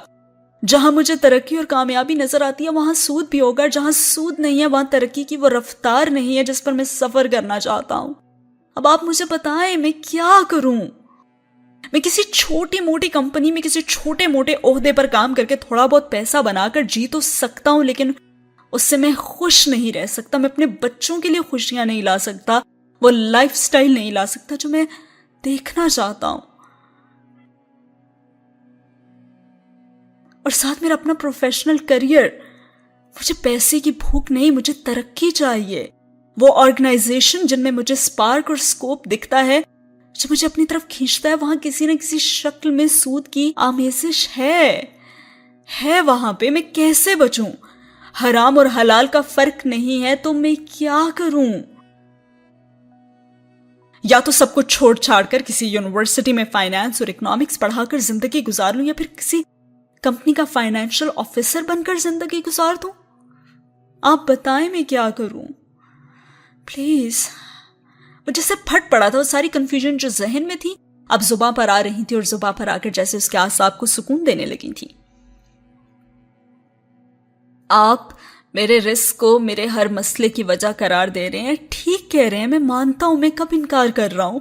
جہاں مجھے ترقی اور کامیابی نظر آتی ہے وہاں سود بھی ہوگا، جہاں سود نہیں ہے وہاں ترقی کی وہ رفتار نہیں ہے جس پر میں سفر کرنا چاہتا ہوں۔ اب آپ مجھے بتائیں میں کیا کروں؟ میں کسی چھوٹی موٹی کمپنی میں کسی چھوٹے موٹے عہدے پر کام کر کے تھوڑا بہت پیسہ بنا کر جی تو سکتا ہوں، لیکن اس سے میں خوش نہیں رہ سکتا۔ میں اپنے بچوں کے لیے خوشیاں نہیں لا سکتا، وہ لائف سٹائل نہیں لا سکتا جو میں دیکھنا چاہتا ہوں۔ اور ساتھ میرا اپنا پروفیشنل کریئر۔ مجھے پیسے کی بھوک نہیں، مجھے ترقی چاہیے۔ وہ آرگنائزیشن جن میں مجھے سپارک اور سکوپ دکھتا ہے، جو مجھے اپنی طرف کھینچتا ہے، وہاں کسی نہ کسی شکل میں سود کی آمیزش ہے وہاں پہ۔ میں کیسے بچوں؟ حرام اور حلال کا فرق نہیں ہے تو میں کیا کروں؟ یا تو سب کچھ چھوڑ چھاڑ کر کسی یونیورسٹی میں فائنانس اور اکنامکس پڑھا کر زندگی گزار لوں، یا پھر کسی کمپنی کا فائنینشل آفیسر بن کر زندگی گزار دوں۔ آپ بتائیں میں کیا کروں پلیز۔ وہ جیسے پھٹ پڑا تھا، وہ ساری کنفیوژن جو ذہن میں تھی اب زباں پر آ رہی تھی، اور زباں پر آ کر جیسے اس کے اعصاب کو سکون دینے لگی تھی۔ آپ میرے رزق کو میرے ہر مسئلے کی وجہ قرار دے رہے ہیں، ٹھیک کہہ رہے ہیں، میں مانتا ہوں، میں کب انکار کر رہا ہوں۔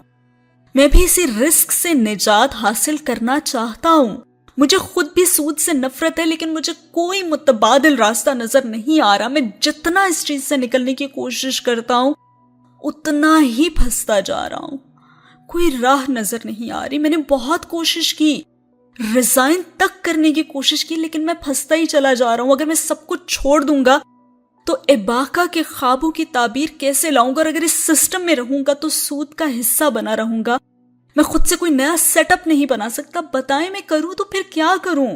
میں بھی اسی رزق سے نجات حاصل کرنا چاہتا ہوں۔ مجھے خود بھی سود سے نفرت ہے، لیکن مجھے کوئی متبادل راستہ نظر نہیں آ رہا۔ میں جتنا اس چیز سے نکلنے کی کوشش کرتا ہوں اتنا ہی پھنستا جا رہا ہوں۔ کوئی راہ نظر نہیں آ رہی. میں نے بہت کوشش کی, ریزائن تک کرنے کی کوشش کی, لیکن میں پھنستا ہی چلا جا رہا ہوں. اگر میں سب کچھ چھوڑ دوں گا تو اباقہ کے خوابوں کی تعبیر کیسے لاؤں گا, اور اگر اس سسٹم میں رہوں گا تو سود کا حصہ بنا رہوں گا. میں خود سے کوئی نیا سیٹ اپ نہیں بنا سکتا. بتائیں میں کروں تو پھر کیا کروں؟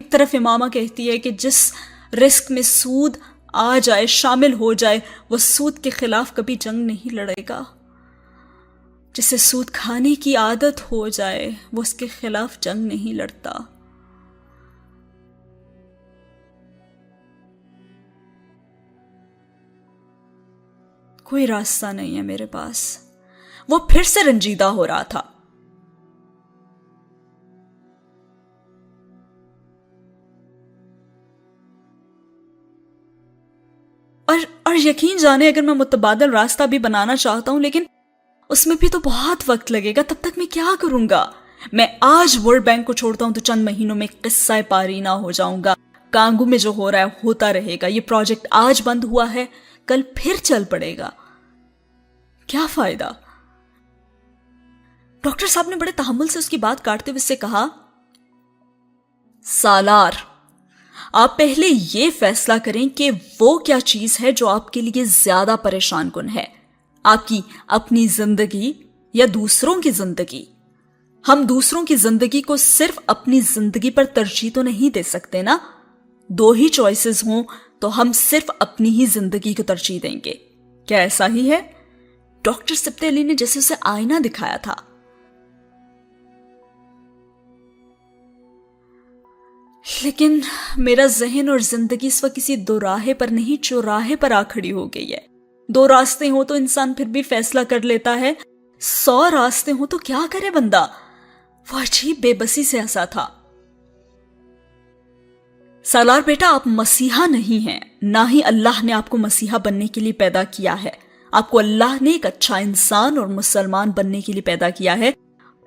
ایک طرف امامہ کہتی ہے کہ جس رزق میں سود آ جائے, شامل ہو جائے, وہ سود کے خلاف کبھی جنگ نہیں لڑے گا. جسے سود کھانے کی عادت ہو جائے وہ اس کے خلاف جنگ نہیں لڑتا. کوئی راستہ نہیں ہے میرے پاس. وہ پھر سے رنجیدہ ہو رہا تھا. اور یقین جانے اگر میں متبادل راستہ بھی بنانا چاہتا ہوں, لیکن اس میں بھی تو بہت وقت لگے گا. تب تک میں کیا کروں گا؟ میں آج ورلڈ بینک کو چھوڑتا ہوں تو چند مہینوں میں قصہ پاری نہ ہو جاؤں گا. کانگو میں جو ہو رہا ہے ہوتا رہے گا. یہ پروجیکٹ آج بند ہوا ہے, کل پھر چل پڑے گا. کیا فائدہ؟ ڈاکٹر صاحب نے بڑے تحمل سے اس کی بات کاٹتے ہوئے سے کہا, سالار, آپ پہلے یہ فیصلہ کریں کہ وہ کیا چیز ہے جو آپ کے لیے زیادہ پریشان کن ہے, آپ کی اپنی زندگی یا دوسروں کی زندگی. ہم دوسروں کی زندگی کو صرف اپنی زندگی پر ترجیح تو نہیں دے سکتے نا. دو ہی چوائسز ہوں تو ہم صرف اپنی ہی زندگی کو ترجیح دیں گے. کیا ایسا ہی ہے؟ ڈاکٹر سبتے علی نے جیسے اسے آئینہ دکھایا تھا. لیکن میرا ذہن اور زندگی اس وقت کسی دو راہے پر نہیں چوراہے پر آ کھڑی ہو گئی ہے. دو راستے ہوں تو انسان پھر بھی فیصلہ کر لیتا ہے, 100 راستے ہوں تو کیا کرے بندہ. وہ عجیب بے بسی سے ہنسا تھا. سالار بیٹا, آپ مسیحا نہیں ہیں, نہ ہی اللہ نے آپ کو مسیحا بننے کے لیے پیدا کیا ہے. آپ کو اللہ نے ایک اچھا انسان اور مسلمان بننے کے لیے پیدا کیا ہے.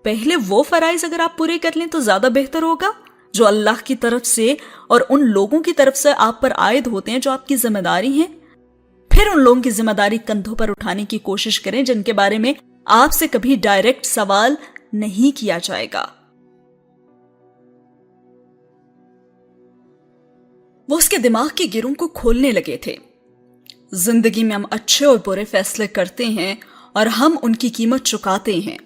پہلے وہ فرائض اگر آپ پورے کر لیں تو زیادہ بہتر ہوگا جو اللہ کی طرف سے اور ان لوگوں کی طرف سے آپ پر عائد ہوتے ہیں جو آپ کی ذمہ داری ہیں. پھر ان لوگوں کی ذمہ داری کندھوں پر اٹھانے کی کوشش کریں جن کے بارے میں آپ سے کبھی ڈائریکٹ سوال نہیں کیا جائے گا. وہ اس کے دماغ کی گروں کو کھولنے لگے تھے. زندگی میں ہم اچھے اور برے فیصلے کرتے ہیں اور ہم ان کی قیمت چکاتے ہیں.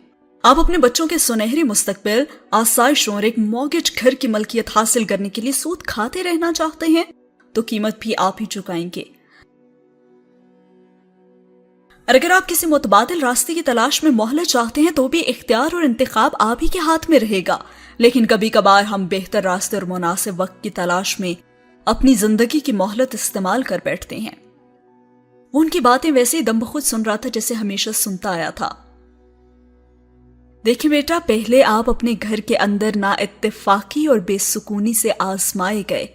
آپ اپنے بچوں کے سنہری مستقبل, آسائش اور ایک مورگیج گھر کی ملکیت حاصل کرنے کے لیے سود کھاتے رہنا چاہتے ہیں تو قیمت بھی آپ ہی چکائیں گے. اور اگر آپ کسی متبادل راستے کی تلاش میں مہلت چاہتے ہیں تو بھی اختیار اور انتخاب آپ ہی کے ہاتھ میں رہے گا. لیکن کبھی کبھار ہم بہتر راستے اور مناسب وقت کی تلاش میں اپنی زندگی کی مہلت استعمال کر بیٹھتے ہیں. وہ ان کی باتیں ویسے ہی دم بخود سن رہا تھا جیسے ہمیشہ سنتا آیا تھا. دیکھیں بیٹا, پہلے آپ اپنے گھر کے اندر نا اتفاقی اور بے سکونی سے آزمائے گئے.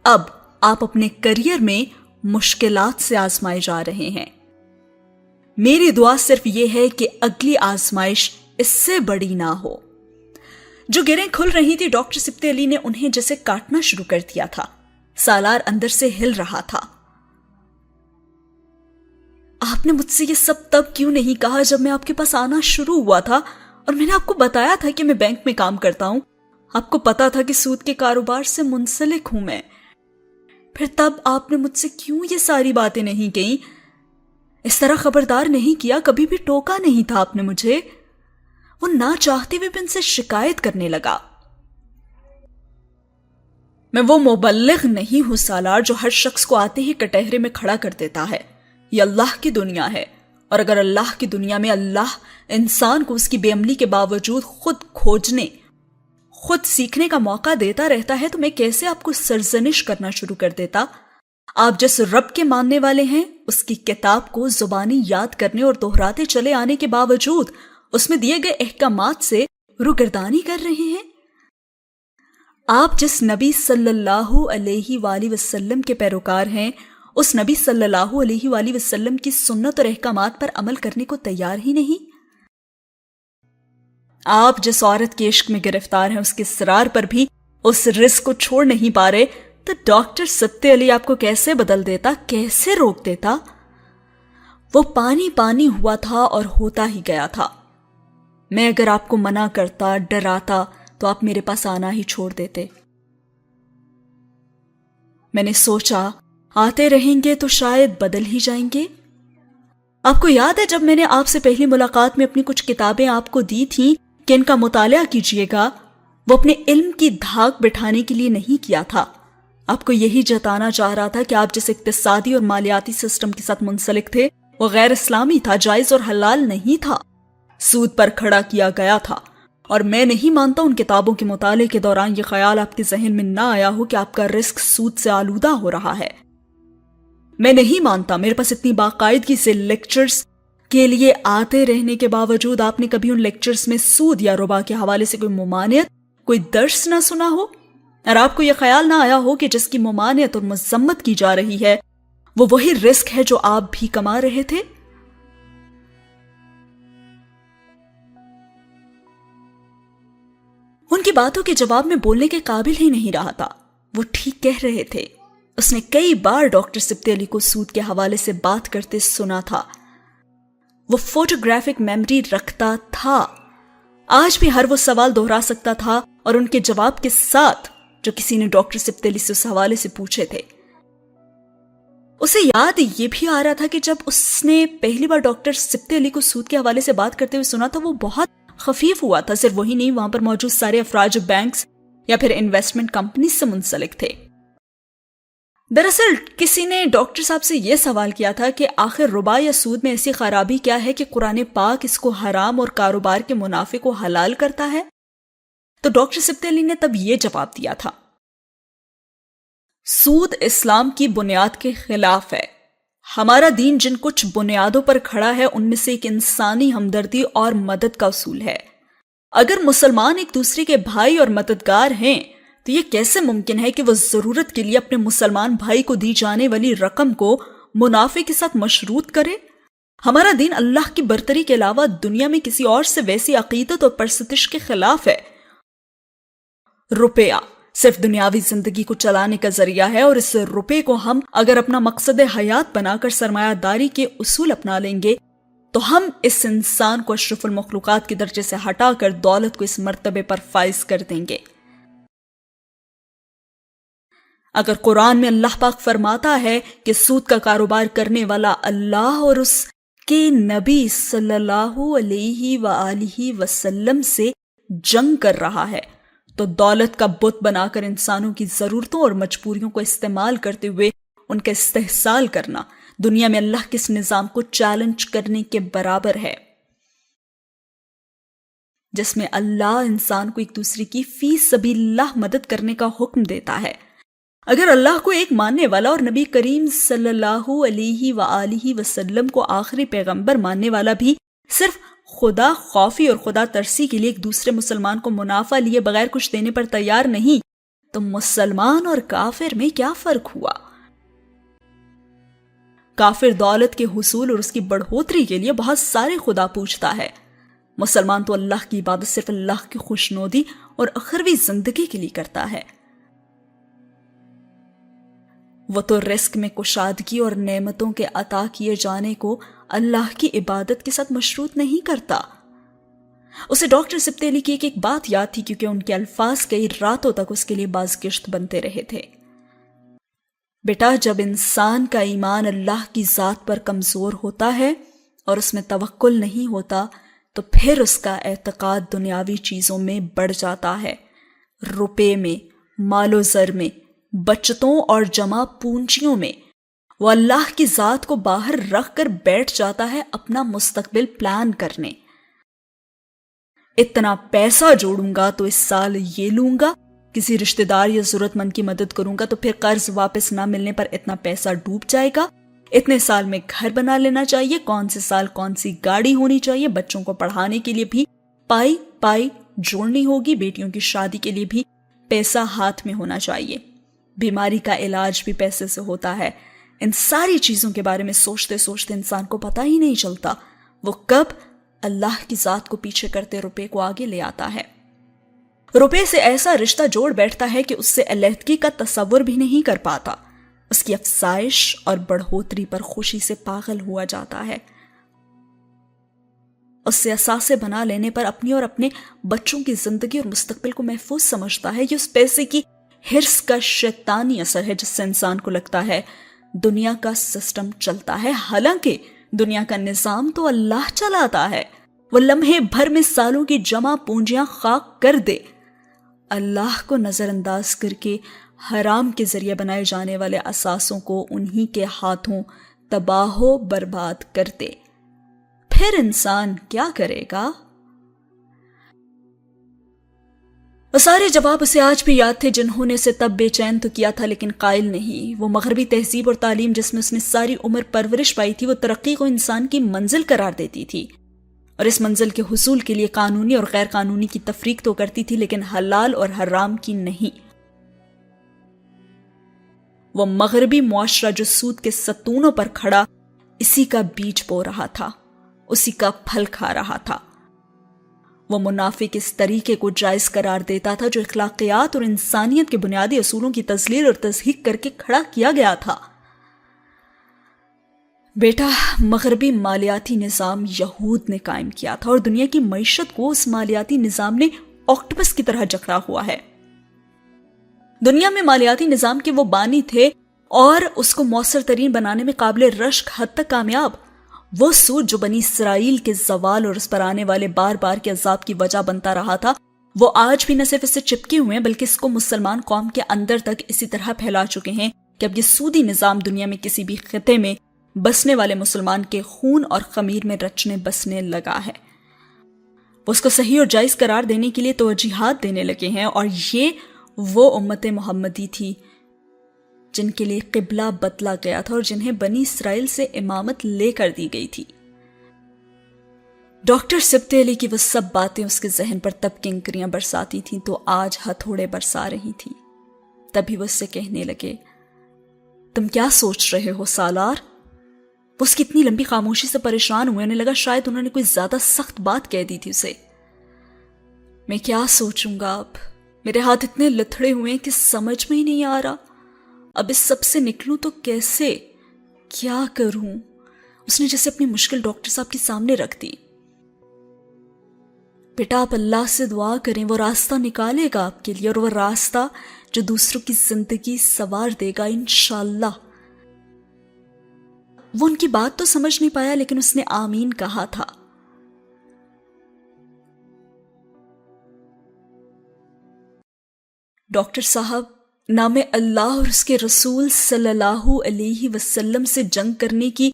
اب آپ اپنے کریئر میں مشکلات سے آزمائے جا رہے ہیں. میری دعا صرف یہ ہے کہ اگلی آزمائش اس سے بڑی نہ ہو. جو گریں کھل رہی تھی ڈاکٹر سبتے علی نے انہیں جیسے کاٹنا شروع کر دیا تھا. سالار اندر سے ہل رہا تھا. آپ نے مجھ سے یہ سب تب کیوں نہیں کہا جب میں آپ کے پاس آنا شروع ہوا تھا اور میں نے آپ کو بتایا تھا کہ میں بینک میں کام کرتا ہوں؟ آپ کو پتا تھا کہ سود کے کاروبار سے منسلک ہوں میں. پھر تب آپ نے مجھ سے کیوں یہ ساری باتیں نہیں کہیں؟ اس طرح خبردار نہیں کیا, کبھی بھی ٹوکا نہیں تھا آپ نے مجھے. وہ نہ چاہتے ہوئے بھی ان سے شکایت کرنے لگا. میں وہ مبلغ نہیں ہوں سالار جو ہر شخص کو آتے ہی کٹہرے میں کھڑا کر دیتا ہے. یہ اللہ کی دنیا ہے, اور اگر اللہ کی دنیا میں اللہ انسان کو اس کی بے عملی کے باوجود خود کھوجنے, خود سیکھنے کا موقع دیتا رہتا ہے تو میں کیسے آپ کو سرزنش کرنا شروع کر دیتا؟ آپ جس رب کے ماننے والے ہیں اس کی کتاب کو زبانی یاد کرنے اور دہراتے چلے آنے کے باوجود اس میں دیے گئے احکامات سے روگردانی کر رہے ہیں. آپ جس نبی صلی اللہ علیہ وآلہ وسلم کے پیروکار ہیں اس نبی صلی اللہ علیہ وآلہ وسلم کی سنت اور احکامات پر عمل کرنے کو تیار ہی نہیں. آپ جس عورت کے عشق میں گرفتار ہیں اس کے اصرار پر بھی اس رزق کو چھوڑ نہیں پا رہے تو ڈاکٹر سبتے علی آپ کو کیسے بدل دیتا, کیسے روک دیتا؟ وہ پانی پانی ہوا تھا اور ہوتا ہی گیا تھا۔ میں اگر آپ کو منع کرتا، ڈراتا، تو آپ میرے پاس آنا ہی چھوڑ دیتے۔ میں نے سوچا آتے رہیں گے تو شاید بدل ہی جائیں گے۔ آپ کو یاد ہے جب میں نے آپ سے پہلی ملاقات میں اپنی کچھ کتابیں آپ کو دی تھیں کہ ان کا مطالعہ کیجئے گا، وہ اپنے علم کی دھاک بٹھانے کے لیے نہیں کیا تھا۔ آپ کو یہی جتانا چاہ رہا تھا کہ آپ جس اقتصادی اور مالیاتی سسٹم کے ساتھ منسلک تھے وہ غیر اسلامی تھا، جائز اور حلال نہیں تھا، سود پر کھڑا کیا گیا تھا۔ اور میں نہیں مانتا ان کتابوں کے مطالعے کے دوران یہ خیال آپ کے ذہن میں نہ آیا ہو کہ آپ کا رزق سود سے آلودہ ہو رہا ہے۔ میں نہیں مانتا میرے پاس اتنی باقاعدگی سے لیکچرز کے لیے آتے رہنے کے باوجود آپ نے کبھی ان لیکچرز میں سود یا ربا کے حوالے سے کوئی ممانعت، کوئی درس نہ سنا ہو، اور آپ کو یہ خیال نہ آیا ہو کہ جس کی ممانعت اور مذمت کی جا رہی ہے وہ وہی رزق ہے جو آپ بھی کما رہے تھے۔ ان کی باتوں کے جواب میں بولنے کے قابل ہی نہیں رہا تھا۔ وہ ٹھیک کہہ رہے تھے۔ اس نے کئی بار ڈاکٹر سبتے علی کو سود کے حوالے سے بات کرتے سنا تھا۔ وہ فوٹوگرافک میموری رکھتا تھا۔ آج بھی ہر وہ سوال دہرا سکتا تھا اور ان کے جواب کے ساتھ جو کسی نے ڈاکٹر سبتے علی سے اس حوالے سے پوچھے تھے۔ اسے یاد یہ بھی آ رہا تھا کہ جب اس نے پہلی بار ڈاکٹر سبتے علی کو سود کے حوالے سے بات کرتے ہوئے سنا تھا وہ بہت خفیف ہوا تھا۔ صرف وہی نہیں، وہاں پر موجود سارے افراد جو بینکس یا پھر انویسٹمنٹ کمپنیز سے منسلک تھے۔ دراصل کسی نے ڈاکٹر صاحب سے یہ سوال کیا تھا کہ آخر ربا یا سود میں ایسی خرابی کیا ہے کہ قرآن پاک اس کو حرام اور کاروبار کے منافع کو حلال کرتا ہے؟ تو ڈاکٹر سبتے علی نے تب یہ جواب دیا تھا، سود اسلام کی بنیاد کے خلاف ہے۔ ہمارا دین جن کچھ بنیادوں پر کھڑا ہے ان میں سے ایک انسانی ہمدردی اور مدد کا اصول ہے۔ اگر مسلمان ایک دوسرے کے بھائی اور مددگار ہیں تو یہ کیسے ممکن ہے کہ وہ ضرورت کے لیے اپنے مسلمان بھائی کو دی جانے والی رقم کو منافع کے ساتھ مشروط کرے؟ ہمارا دین اللہ کی برتری کے علاوہ دنیا میں کسی اور سے ویسی عقیدت اور پرستش کے خلاف ہے۔ روپیہ صرف دنیاوی زندگی کو چلانے کا ذریعہ ہے، اور اس روپے کو ہم اگر اپنا مقصد حیات بنا کر سرمایہ داری کے اصول اپنا لیں گے تو ہم اس انسان کو اشرف المخلوقات کے درجے سے ہٹا کر دولت کو اس مرتبے پر فائز کر دیں گے۔ اگر قرآن میں اللہ پاک فرماتا ہے کہ سود کا کاروبار کرنے والا اللہ اور اس کے نبی صلی اللہ علیہ وآلہ وسلم سے جنگ کر رہا ہے تو دولت کا بت بنا کر انسانوں کی ضرورتوں اور مجبوریوں کو استعمال کرتے ہوئے ان کا استحصال کرنا دنیا میں اللہ کے اس نظام کو چیلنج کرنے کے برابر ہے، جس میں اللہ انسان کو ایک دوسرے کی فی سبیل اللہ مدد کرنے کا حکم دیتا ہے۔ اگر اللہ کو ایک ماننے والا اور نبی کریم صلی اللہ علیہ وآلہ وسلم کو آخری پیغمبر ماننے والا بھی صرف خدا خوفی اور خدا ترسی کے لیے ایک دوسرے مسلمان کو منافع لیے بغیر کچھ دینے پر تیار نہیں، تو مسلمان اور کافر میں کیا فرق ہوا؟ کافر دولت کے حصول اور اس کی بڑھوتری کے لیے بہت سارے خدا پوجتا ہے، مسلمان تو اللہ کی عبادت صرف اللہ کی خوشنودی اور اخروی زندگی کے لیے کرتا ہے۔ وہ تو رزق میں کشادگی اور نعمتوں کے عطا کیے جانے کو اللہ کی عبادت کے ساتھ مشروط نہیں کرتا۔ اسے ڈاکٹر سبتے علی کی ایک بات یاد تھی کیونکہ ان کے الفاظ کئی راتوں تک اس کے لیے بازگشت بنتے رہے تھے۔ بیٹا، جب انسان کا ایمان اللہ کی ذات پر کمزور ہوتا ہے اور اس میں توکل نہیں ہوتا تو پھر اس کا اعتقاد دنیاوی چیزوں میں بڑھ جاتا ہے، روپے میں، مال و زر میں، بچتوں اور جمع پونجیوں میں۔ وہ اللہ کی ذات کو باہر رکھ کر بیٹھ جاتا ہے اپنا مستقبل پلان کرنے۔ اتنا پیسہ جوڑوں گا تو اس سال یہ لوں گا، کسی رشتہ دار یا ضرورت مند کی مدد کروں گا تو پھر قرض واپس نہ ملنے پر اتنا پیسہ ڈوب جائے گا، اتنے سال میں گھر بنا لینا چاہیے، کون سے سال کون سی گاڑی ہونی چاہیے، بچوں کو پڑھانے کے لیے بھی پائی جوڑنی ہوگی، بیٹیوں کی شادی کے لیے بھی پیسہ ہاتھ میں ہونا چاہیے، بیماری کا علاج بھی پیسے سے ہوتا ہے۔ ان ساری چیزوں کے بارے میں سوچتے سوچتے انسان کو پتہ ہی نہیں چلتا وہ کب اللہ کی ذات کو پیچھے کرتے روپے کو آگے لے آتا ہے۔ روپے سے ایسا رشتہ جوڑ بیٹھتا ہے کہ اس سے علیحدگی کا تصور بھی نہیں کر پاتا۔ اس کی افزائش اور بڑھوتری پر خوشی سے پاگل ہوا جاتا ہے. اس سے اثاثے بنا لینے پر اپنی اور اپنے بچوں کی زندگی اور مستقبل کو محفوظ سمجھتا ہے. یہ اس پیسے کی ہرس کا شیطانی اثر ہے جس سے انسان کو لگتا ہے دنیا کا سسٹم چلتا ہے، حالانکہ دنیا کا نظام تو اللہ چلاتا ہے. وہ لمحے بھر میں سالوں کی جمع پونجیاں خاک کر دے. اللہ کو نظر انداز کر کے حرام کے ذریعے بنائے جانے والے اثاثوں کو انہی کے ہاتھوں تباہ و برباد کر دے. پھر انسان کیا کرے گا؟ وہ سارے جواب اسے آج بھی یاد تھے جنہوں نے اسے تب بے چین تو کیا تھا لیکن قائل نہیں. وہ مغربی تہذیب اور تعلیم جس میں اس نے ساری عمر پرورش پائی تھی وہ ترقی کو انسان کی منزل قرار دیتی تھی اور اس منزل کے حصول کے لیے قانونی اور غیر قانونی کی تفریق تو کرتی تھی لیکن حلال اور حرام کی نہیں. وہ مغربی معاشرہ جو سود کے ستونوں پر کھڑا اسی کا بیج بو رہا تھا، اسی کا پھل کھا رہا تھا. وہ منافع کے اس طریقے کو جائز قرار دیتا تھا جو اخلاقیات اور انسانیت کے بنیادی اصولوں کی تذلیل اور تصحیح کر کے کھڑا کیا گیا تھا. بیٹا، مغربی مالیاتی نظام یہود نے قائم کیا تھا اور دنیا کی معیشت کو اس مالیاتی نظام نے آکٹوپس کی طرح جکڑا ہوا ہے. دنیا میں مالیاتی نظام کے وہ بانی تھے اور اس کو مؤثر ترین بنانے میں قابل رشک حد تک کامیاب. وہ سود جو بنی اسرائیل کے زوال اور اس پر آنے والے بار بار کے عذاب کی وجہ بنتا رہا تھا، وہ آج بھی نہ صرف اس سے چپکے ہوئے ہیں بلکہ اس کو مسلمان قوم کے اندر تک اسی طرح پھیلا چکے ہیں کہ اب یہ سودی نظام دنیا میں کسی بھی خطے میں بسنے والے مسلمان کے خون اور خمیر میں رچنے بسنے لگا ہے. وہ اس کو صحیح اور جائز قرار دینے کے لیے توجیہات دینے لگے ہیں اور یہ وہ امت محمدی تھی جن کے لیے قبلہ بتلا گیا تھا اور جنہیں بنی اسرائیل سے امامت لے کر دی گئی تھی. ڈاکٹر سبط علی کی وہ سب باتیں اس کے ذہن پر تب کنکریاں برساتی تھیں تو آج ہتھوڑے برسا رہی تھی. تبھی وہ اس سے کہنے لگے، تم کیا سوچ رہے ہو سالار؟ وہ اس کی اتنی لمبی خاموشی سے پریشان ہوئے، انہیں لگا شاید انہوں نے کوئی زیادہ سخت بات کہہ دی تھی اسے. میں کیا سوچوں گا؟ اب میرے ہاتھ اتنے لتھڑے ہوئے کہ سمجھ میں ہی نہیں آ رہا اب اس سب سے نکلوں تو کیسے، کیا کروں؟ اس نے جیسے اپنی مشکل ڈاکٹر صاحب کے سامنے رکھ دی. بیٹا، آپ اللہ سے دعا کریں، وہ راستہ نکالے گا آپ کے لیے، اور وہ راستہ جو دوسروں کی زندگی سنوار دے گا انشاءاللہ. وہ ان کی بات تو سمجھ نہیں پایا لیکن اس نے آمین کہا تھا. ڈاکٹر صاحب، نہ میں اللہ اور اس کے رسول صلی اللہ علیہ وسلم سے جنگ کرنے کی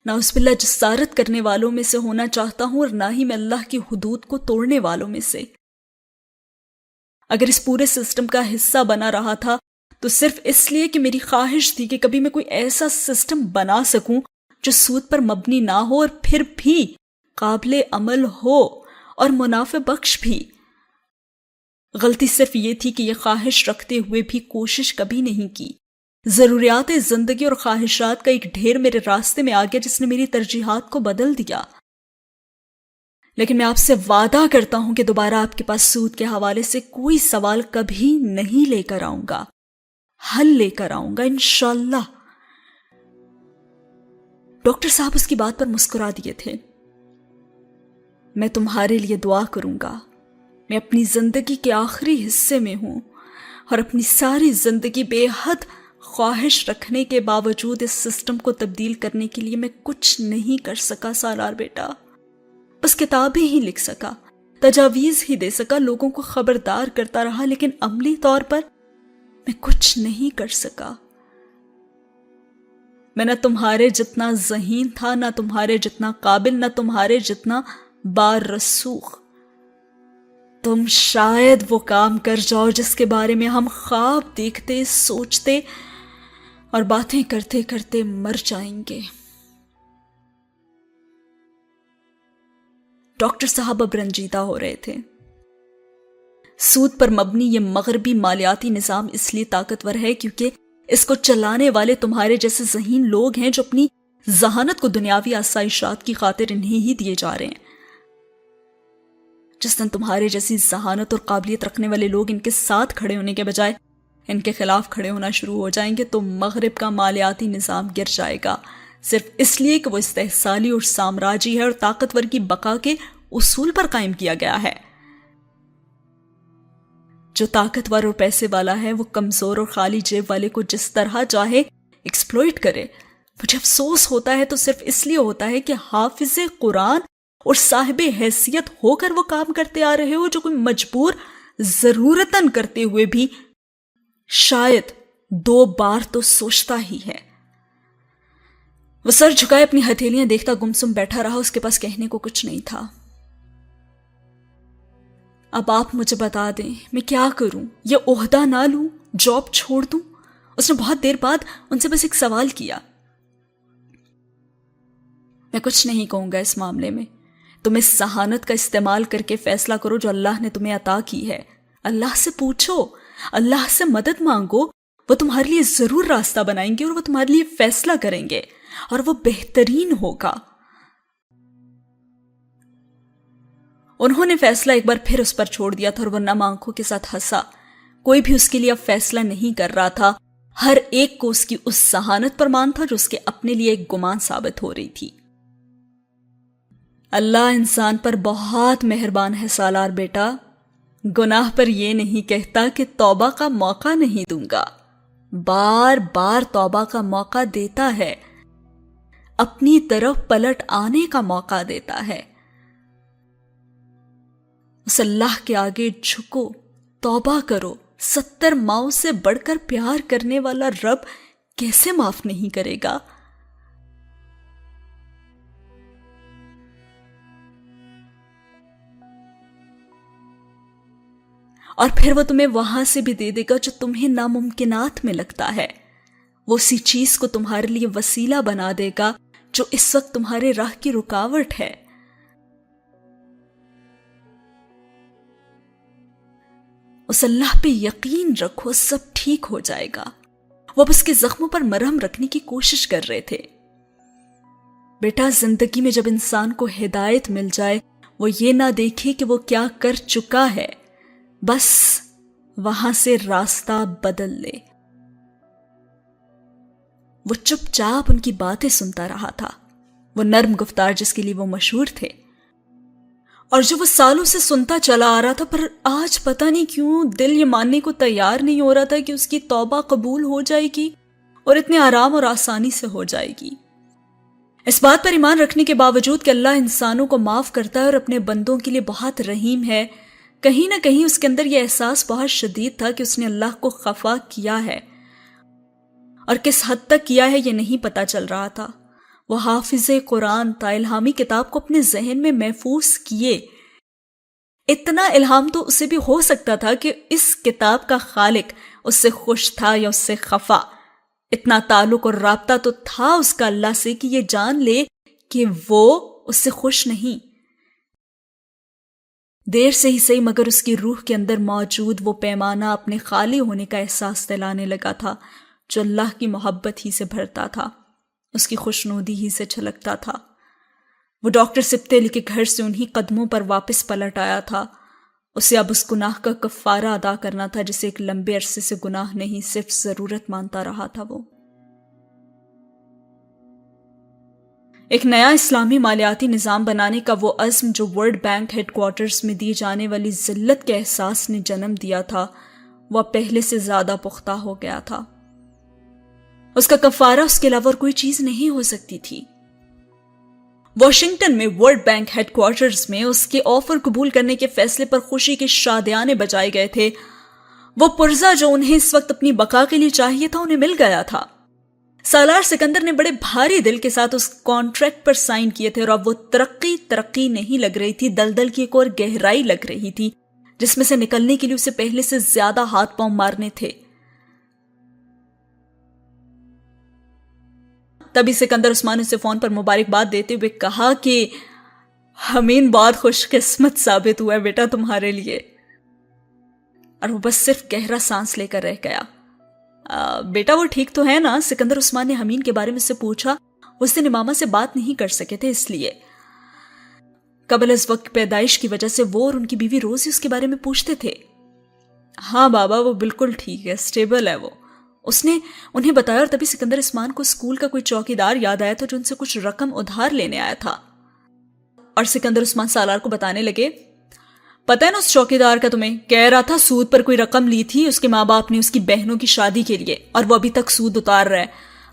نعوذ باللہ جسارت کرنے والوں میں سے ہونا چاہتا ہوں اور نہ ہی میں اللہ کی حدود کو توڑنے والوں میں سے. اگر اس پورے سسٹم کا حصہ بنا رہا تھا تو صرف اس لیے کہ میری خواہش تھی کہ کبھی میں کوئی ایسا سسٹم بنا سکوں جو سود پر مبنی نہ ہو اور پھر بھی قابل عمل ہو اور منافع بخش بھی. غلطی صرف یہ تھی کہ یہ خواہش رکھتے ہوئے بھی کوشش کبھی نہیں کی. ضروریات زندگی اور خواہشات کا ایک ڈھیر میرے راستے میں آ گیا جس نے میری ترجیحات کو بدل دیا. لیکن میں آپ سے وعدہ کرتا ہوں کہ دوبارہ آپ کے پاس سود کے حوالے سے کوئی سوال کبھی نہیں لے کر آؤں گا، حل لے کر آؤں گا انشاءاللہ. ڈاکٹر صاحب اس کی بات پر مسکرا دیے تھے. میں تمہارے لیے دعا کروں گا. میں اپنی زندگی کے آخری حصے میں ہوں اور اپنی ساری زندگی بے حد خواہش رکھنے کے باوجود اس سسٹم کو تبدیل کرنے کے لیے میں کچھ نہیں کر سکا سالار بیٹا. بس کتابیں ہی لکھ سکا، تجاویز ہی دے سکا، لوگوں کو خبردار کرتا رہا، لیکن عملی طور پر میں کچھ نہیں کر سکا. میں نہ تمہارے جتنا ذہین تھا، نہ تمہارے جتنا قابل، نہ تمہارے جتنا بارسوخ. تم شاید وہ کام کر جاؤ جس کے بارے میں ہم خواب دیکھتے، سوچتے اور باتیں کرتے کرتے مر جائیں گے. ڈاکٹر صاحب اب رنجیدہ ہو رہے تھے. سود پر مبنی یہ مغربی مالیاتی نظام اس لیے طاقتور ہے کیونکہ اس کو چلانے والے تمہارے جیسے ذہین لوگ ہیں جو اپنی ذہانت کو دنیاوی آسائشات کی خاطر انہیں ہی دیے جا رہے ہیں. جس دن تمہارے جیسی ذہانت اور قابلیت رکھنے والے لوگ ان کے ساتھ کھڑے ہونے کے بجائے ان کے خلاف کھڑے ہونا شروع ہو جائیں گے تو مغرب کا مالیاتی نظام گر جائے گا، صرف اس لیے کہ وہ استحصالی اور سامراجی ہے اور طاقتور کی بقا کے اصول پر قائم کیا گیا ہے۔ جو طاقتور اور پیسے والا ہے وہ کمزور اور خالی جیب والے کو جس طرح چاہے ایکسپلوئٹ کرے۔ مجھے افسوس ہوتا ہے تو صرف اس لیے ہوتا ہے کہ حافظ قرآن اور صاحب حیثیت ہو کر وہ کام کرتے آ رہے ہو جو کوئی مجبور ضرورتاً کرتے ہوئے بھی شاید 2 بار تو سوچتا ہی ہے۔ وہ سر جھکائے اپنی ہتھیلیاں دیکھتا گمسم بیٹھا رہا، اس کے پاس کہنے کو کچھ نہیں تھا۔ اب آپ مجھے بتا دیں میں کیا کروں، یہ عہدہ نہ لوں، جاب چھوڑ دوں؟ اس نے بہت دیر بعد ان سے بس ایک سوال کیا۔ میں کچھ نہیں کہوں گا اس معاملے میں، تم اس ذہانت کا استعمال کر کے فیصلہ کرو جو اللہ نے تمہیں عطا کی ہے۔ اللہ سے پوچھو، اللہ سے مدد مانگو، وہ تمہارے لیے ضرور راستہ بنائیں گے اور وہ تمہارے لیے فیصلہ کریں گے اور وہ بہترین ہوگا۔ انہوں نے فیصلہ ایک بار پھر اس پر چھوڑ دیا تھا اور وہ نم آنکھوں کے ساتھ ہنسا۔ کوئی بھی اس کے لیے اب فیصلہ نہیں کر رہا تھا، ہر ایک کو اس کی اس ذہانت پر مان تھا جو اس کے اپنے لیے ایک گمان ثابت ہو رہی تھی۔ اللہ انسان پر بہت مہربان ہے سالار بیٹا، گناہ پر یہ نہیں کہتا کہ توبہ کا موقع نہیں دوں گا، بار بار توبہ کا موقع دیتا ہے، اپنی طرف پلٹ آنے کا موقع دیتا ہے۔ اس اللہ کے آگے جھکو، توبہ کرو، 70 ماؤں سے بڑھ کر پیار کرنے والا رب کیسے معاف نہیں کرے گا؟ اور پھر وہ تمہیں وہاں سے بھی دے دے گا جو تمہیں ناممکنات میں لگتا ہے، وہ اسی چیز کو تمہارے لیے وسیلہ بنا دے گا جو اس وقت تمہارے راہ کی رکاوٹ ہے۔ اس اللہ پہ یقین رکھو، سب ٹھیک ہو جائے گا۔ وہ اب اس کے زخموں پر مرہم رکھنے کی کوشش کر رہے تھے۔ بیٹا، زندگی میں جب انسان کو ہدایت مل جائے وہ یہ نہ دیکھے کہ وہ کیا کر چکا ہے، بس وہاں سے راستہ بدل لے۔ وہ چپ چاپ ان کی باتیں سنتا رہا تھا، وہ نرم گفتار جس کے لیے وہ مشہور تھے اور جو وہ سالوں سے سنتا چلا آ رہا تھا، پر آج پتہ نہیں کیوں دل یہ ماننے کو تیار نہیں ہو رہا تھا کہ اس کی توبہ قبول ہو جائے گی اور اتنے آرام اور آسانی سے ہو جائے گی۔ اس بات پر ایمان رکھنے کے باوجود کہ اللہ انسانوں کو معاف کرتا ہے اور اپنے بندوں کے لیے بہت رحیم ہے، کہیں نہ کہیں اس کے اندر یہ احساس بہت شدید تھا کہ اس نے اللہ کو خفا کیا ہے، اور کس حد تک کیا ہے یہ نہیں پتا چل رہا تھا۔ وہ حافظ قرآن تا الہامی کتاب کو اپنے ذہن میں محفوظ کیے۔ اتنا الہام تو اسے بھی ہو سکتا تھا کہ اس کتاب کا خالق اس سے خوش تھا یا اس سے خفا۔ اتنا تعلق اور رابطہ تو تھا اس کا اللہ سے کہ یہ جان لے کہ وہ اس سے خوش نہیں۔ دیر سے ہی صحیح مگر اس کی روح کے اندر موجود وہ پیمانہ اپنے خالی ہونے کا احساس دلانے لگا تھا جو اللہ کی محبت ہی سے بھرتا تھا، اس کی خوشنودی ہی سے چھلکتا تھا۔ وہ ڈاکٹر سبتے کے گھر سے انہی قدموں پر واپس پلٹ آیا تھا۔ اسے اب اس گناہ کا کفارہ ادا کرنا تھا جسے ایک لمبے عرصے سے گناہ نہیں صرف ضرورت مانتا رہا تھا۔ وہ ایک نیا اسلامی مالیاتی نظام بنانے کا وہ عزم جو ورلڈ بینک ہیڈ کوارٹرز میں دی جانے والی ذلت کے احساس نے جنم دیا تھا، وہ اب پہلے سے زیادہ پختہ ہو گیا تھا۔ اس کا کفارہ اس کے علاوہ اور کوئی چیز نہیں ہو سکتی تھی۔ واشنگٹن میں ورلڈ بینک ہیڈ کوارٹرز میں اس کے آفر قبول کرنے کے فیصلے پر خوشی کے شادیانے بجائے گئے تھے۔ وہ پرزہ جو انہیں اس وقت اپنی بقا کے لیے چاہیے تھا انہیں مل گیا تھا۔ سالار سکندر نے بڑے بھاری دل کے ساتھ اس کانٹریکٹ پر سائن کیے تھے اور اب وہ ترقی نہیں لگ رہی تھی، دلدل کی ایک اور گہرائی لگ رہی تھی جس میں سے نکلنے کے لیے اسے پہلے سے زیادہ ہاتھ پاؤں مارنے تھے۔ تبھی سکندر عثمانی سے فون پر مبارکباد دیتے ہوئے کہا کہ ہمین بہت خوش قسمت ثابت ہوا ہے بیٹا تمہارے لیے۔ اور وہ بس صرف گہرا سانس لے کر رہ گیا۔ بیٹا وہ ٹھیک تو ہے نا؟ سکندر عثمان نے ہمین کے بارے میں سے پوچھا۔ اس دن امامہ سے بات نہیں کر سکے تھے، اس لیے قبل از وقت پیدائش کی وجہ سے وہ اور ان کی بیوی روز ہی اس کے بارے میں پوچھتے تھے۔ ہاں بابا وہ بالکل ٹھیک ہے، اسٹیبل ہے وہ، اس نے انہیں بتایا۔ اور تبھی سکندر عثمان کو اسکول کا کوئی چوکیدار یاد آیا تھا جو ان سے کچھ رقم ادھار لینے آیا تھا، اور سکندر عثمان سالار کو بتانے لگے، پتہ ہے نا اس چوکیدار کا تمہیں، کہہ رہا تھا سود پر کوئی رقم لی تھی اس کے ماں باپ نے اس کی بہنوں کی شادی کے لیے، اور وہ ابھی تک سود اتار رہا ہے،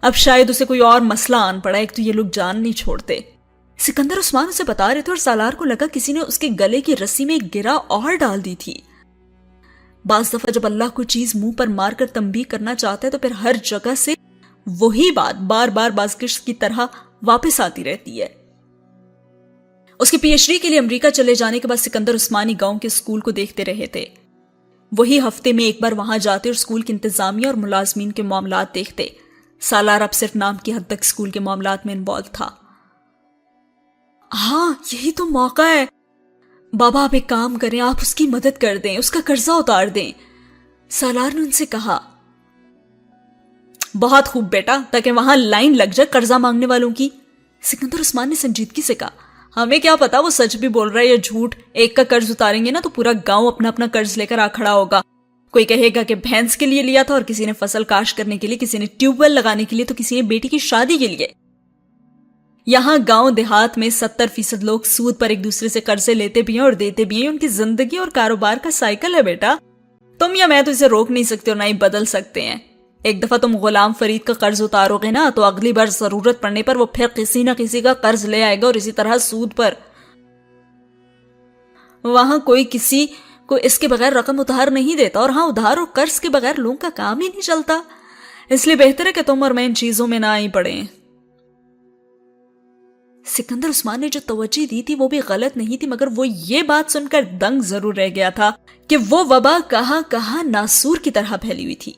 اب شاید اسے کوئی اور مسئلہ آن پڑا، ایک تو یہ لوگ جان نہیں چھوڑتے۔ سکندر عثمان اسے بتا رہے تھے اور سالار کو لگا کسی نے اس کے گلے کی رسی میں ایک گرہ اور ڈال دی تھی۔ بعض دفعہ جب اللہ کوئی چیز منہ پر مار کر تنبیہ کرنا چاہتا ہے تو پھر ہر جگہ سے وہی بات بار بار بازگشت کی طرح واپس آتی رہتی ہے۔ اس کی پی ایچ ڈی کے لیے امریکہ چلے جانے کے بعد سکندر عثمانی گاؤں کے اسکول کو دیکھتے رہے تھے۔ وہی ہفتے میں ایک بار وہاں جاتے اور اسکول کی انتظامیہ اور ملازمین کے معاملات دیکھتے۔ سالار اب صرف نام کی حد تک اسکول کے معاملات میں انوالو تھا۔ ہاں یہی تو موقع ہے بابا، آپ ایک کام کریں، آپ اس کی مدد کر دیں، اس کا قرضہ اتار دیں، سالار نے ان سے کہا۔ بہت خوب بیٹا، تاکہ وہاں لائن لگ جائے قرضہ مانگنے والوں کی، سکندر عثمان نے سنجیدگی سے کہا۔ ہمیں کیا پتا وہ سچ بھی بول رہا ہے یا جھوٹ، ایک کا قرض اتاریں گے نا تو پورا گاؤں اپنا اپنا قرض لے کر آ کھڑا ہوگا، کوئی کہے گا کہ بھینس کے لیے لیا تھا اور کسی نے فصل کاشت کرنے کے لیے، کسی نے ٹیوب ویل لگانے کے لیے تو کسی نے بیٹی کی شادی کے لیے۔ یہاں گاؤں دیہات میں 70% لوگ سود پر ایک دوسرے سے قرضے لیتے بھی ہیں اور دیتے بھی ہیں، ان کی زندگی اور کاروبار کا سائیکل ہے بیٹا، تم یا میں تو اسے روک نہیں سکتے اور نہ ہی بدل سکتے ہیں۔ ایک دفعہ تم غلام فرید کا قرض اتارو گے نا تو اگلی بار ضرورت پڑنے پر وہ پھر کسی نہ کسی کا قرض لے آئے گا، اور اسی طرح سود پر۔ وہاں کوئی کسی کو اس کے بغیر رقم ادھار نہیں دیتا، اور ہاں ادھار اور قرض کے بغیر لوگوں کا کام ہی نہیں چلتا، اس لیے بہتر ہے کہ تم اور میں ان چیزوں میں نہ ہی پڑیں۔ سکندر عثمان نے جو توجہ دی تھی وہ بھی غلط نہیں تھی، مگر وہ یہ بات سن کر دنگ ضرور رہ گیا تھا کہ وہ وبا کہاں کہاں ناسور کی طرح پھیلی ہوئی تھی۔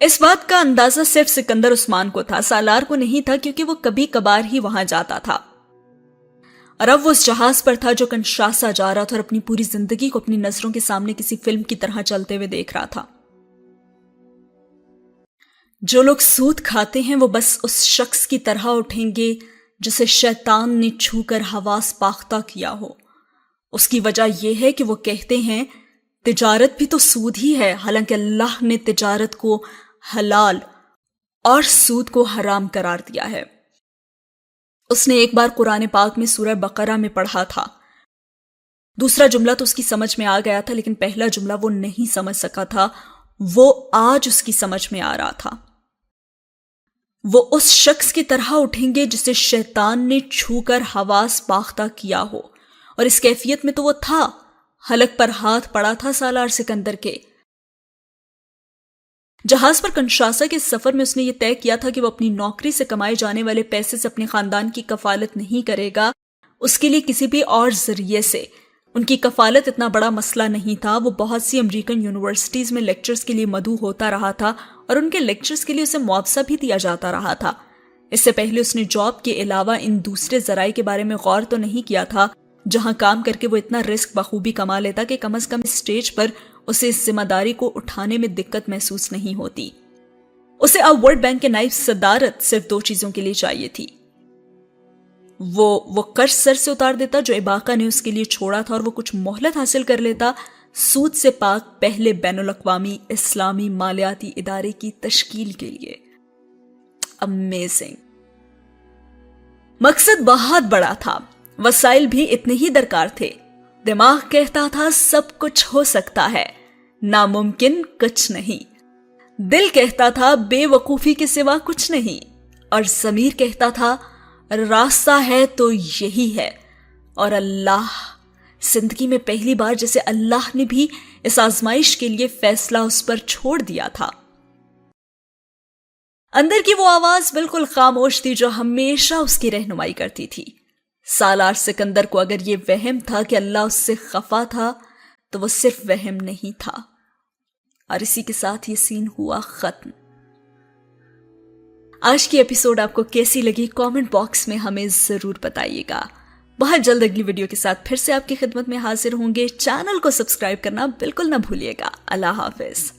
اس بات کا اندازہ صرف سکندر عثمان کو تھا، سالار کو نہیں تھا، کیونکہ وہ کبھی کبھار ہی وہاں جاتا تھا، اور اب وہ اس جہاز پر تھا جو کنشاسا جا رہا تھا اور اپنی پوری زندگی کو اپنی نظروں کے سامنے کسی فلم کی طرح چلتے ہوئے دیکھ رہا تھا۔ جو لوگ سود کھاتے ہیں وہ بس اس شخص کی طرح اٹھیں گے جسے شیطان نے چھو کر حواس باختہ کیا ہو۔ اس کی وجہ یہ ہے کہ وہ کہتے ہیں تجارت بھی تو سود ہی ہے، حالانکہ اللہ نے تجارت کو حلال اور سود کو حرام قرار دیا ہے۔ اس نے ایک بار قرآن پاک میں سورہ بقرہ میں پڑھا تھا، دوسرا جملہ تو اس کی سمجھ میں آ گیا تھا، لیکن پہلا جملہ وہ نہیں سمجھ سکا تھا، وہ آج اس کی سمجھ میں آ رہا تھا۔ وہ اس شخص کی طرح اٹھیں گے جسے شیطان نے چھو کر حواس باختہ کیا ہو، اور اس کیفیت میں تو وہ تھا، حلق پر ہاتھ پڑا تھا سالار سکندر کے۔ جہاز پر کنشاسا کے سفر میں اس نے یہ طے کیا تھا کہ وہ اپنی نوکری سے کمائے جانے والے پیسے سے اپنے خاندان کی کفالت نہیں کرے گا، اس کے لیے کسی بھی اور ذریعے سے ان کی کفالت اتنا بڑا مسئلہ نہیں تھا۔ وہ بہت سی امریکن یونیورسٹیز میں لیکچرز کے لیے مدعو ہوتا رہا تھا، اور ان کے لیکچرز کے لیے اسے معاوضہ بھی دیا جاتا رہا تھا۔ اس سے پہلے اس نے جاب کے علاوہ ان دوسرے ذرائع کے بارے میں غور تو نہیں کیا تھا جہاں کام کر کے وہ اتنا رسک بخوبی کما لیتا کہ کم از کم اسٹیج پر اسے اس ذمہ داری کو اٹھانے میں دقت محسوس نہیں ہوتی۔ اسے اب ورلڈ بینک کے نائب صدارت صرف 2 چیزوں کے لیے چاہیے تھی۔ وہ قرض سر سے اتار دیتا جو اباقہ نے اس کے لیے چھوڑا تھا، اور وہ کچھ مہلت حاصل کر لیتا سود سے پاک پہلے بین الاقوامی اسلامی مالیاتی ادارے کی تشکیل کے لیے۔ امیزنگ۔ مقصد بہت بڑا تھا، وسائل بھی اتنے ہی درکار تھے۔ دماغ کہتا تھا سب کچھ ہو سکتا ہے، ناممکن کچھ نہیں۔ دل کہتا تھا بے وقوفی کے سوا کچھ نہیں، اور ضمیر کہتا تھا راستہ ہے تو یہی ہے۔ اور اللہ، زندگی میں پہلی بار جیسے اللہ نے بھی اس آزمائش کے لیے فیصلہ اس پر چھوڑ دیا تھا۔ اندر کی وہ آواز بالکل خاموش تھی جو ہمیشہ اس کی رہنمائی کرتی تھی۔ سالار سکندر کو اگر یہ وہم تھا کہ اللہ اس سے خفا تھا تو وہ صرف وہم نہیں تھا، اور اسی کے ساتھ یہ سین ہوا ختم۔ آج کی ایپیسوڈ آپ کو کیسی لگی کامنٹ باکس میں ہمیں ضرور بتائیے گا۔ بہت جلد اگلی ویڈیو کے ساتھ پھر سے آپ کی خدمت میں حاضر ہوں گے۔ چینل کو سبسکرائب کرنا بالکل نہ بھولیے گا۔ اللہ حافظ۔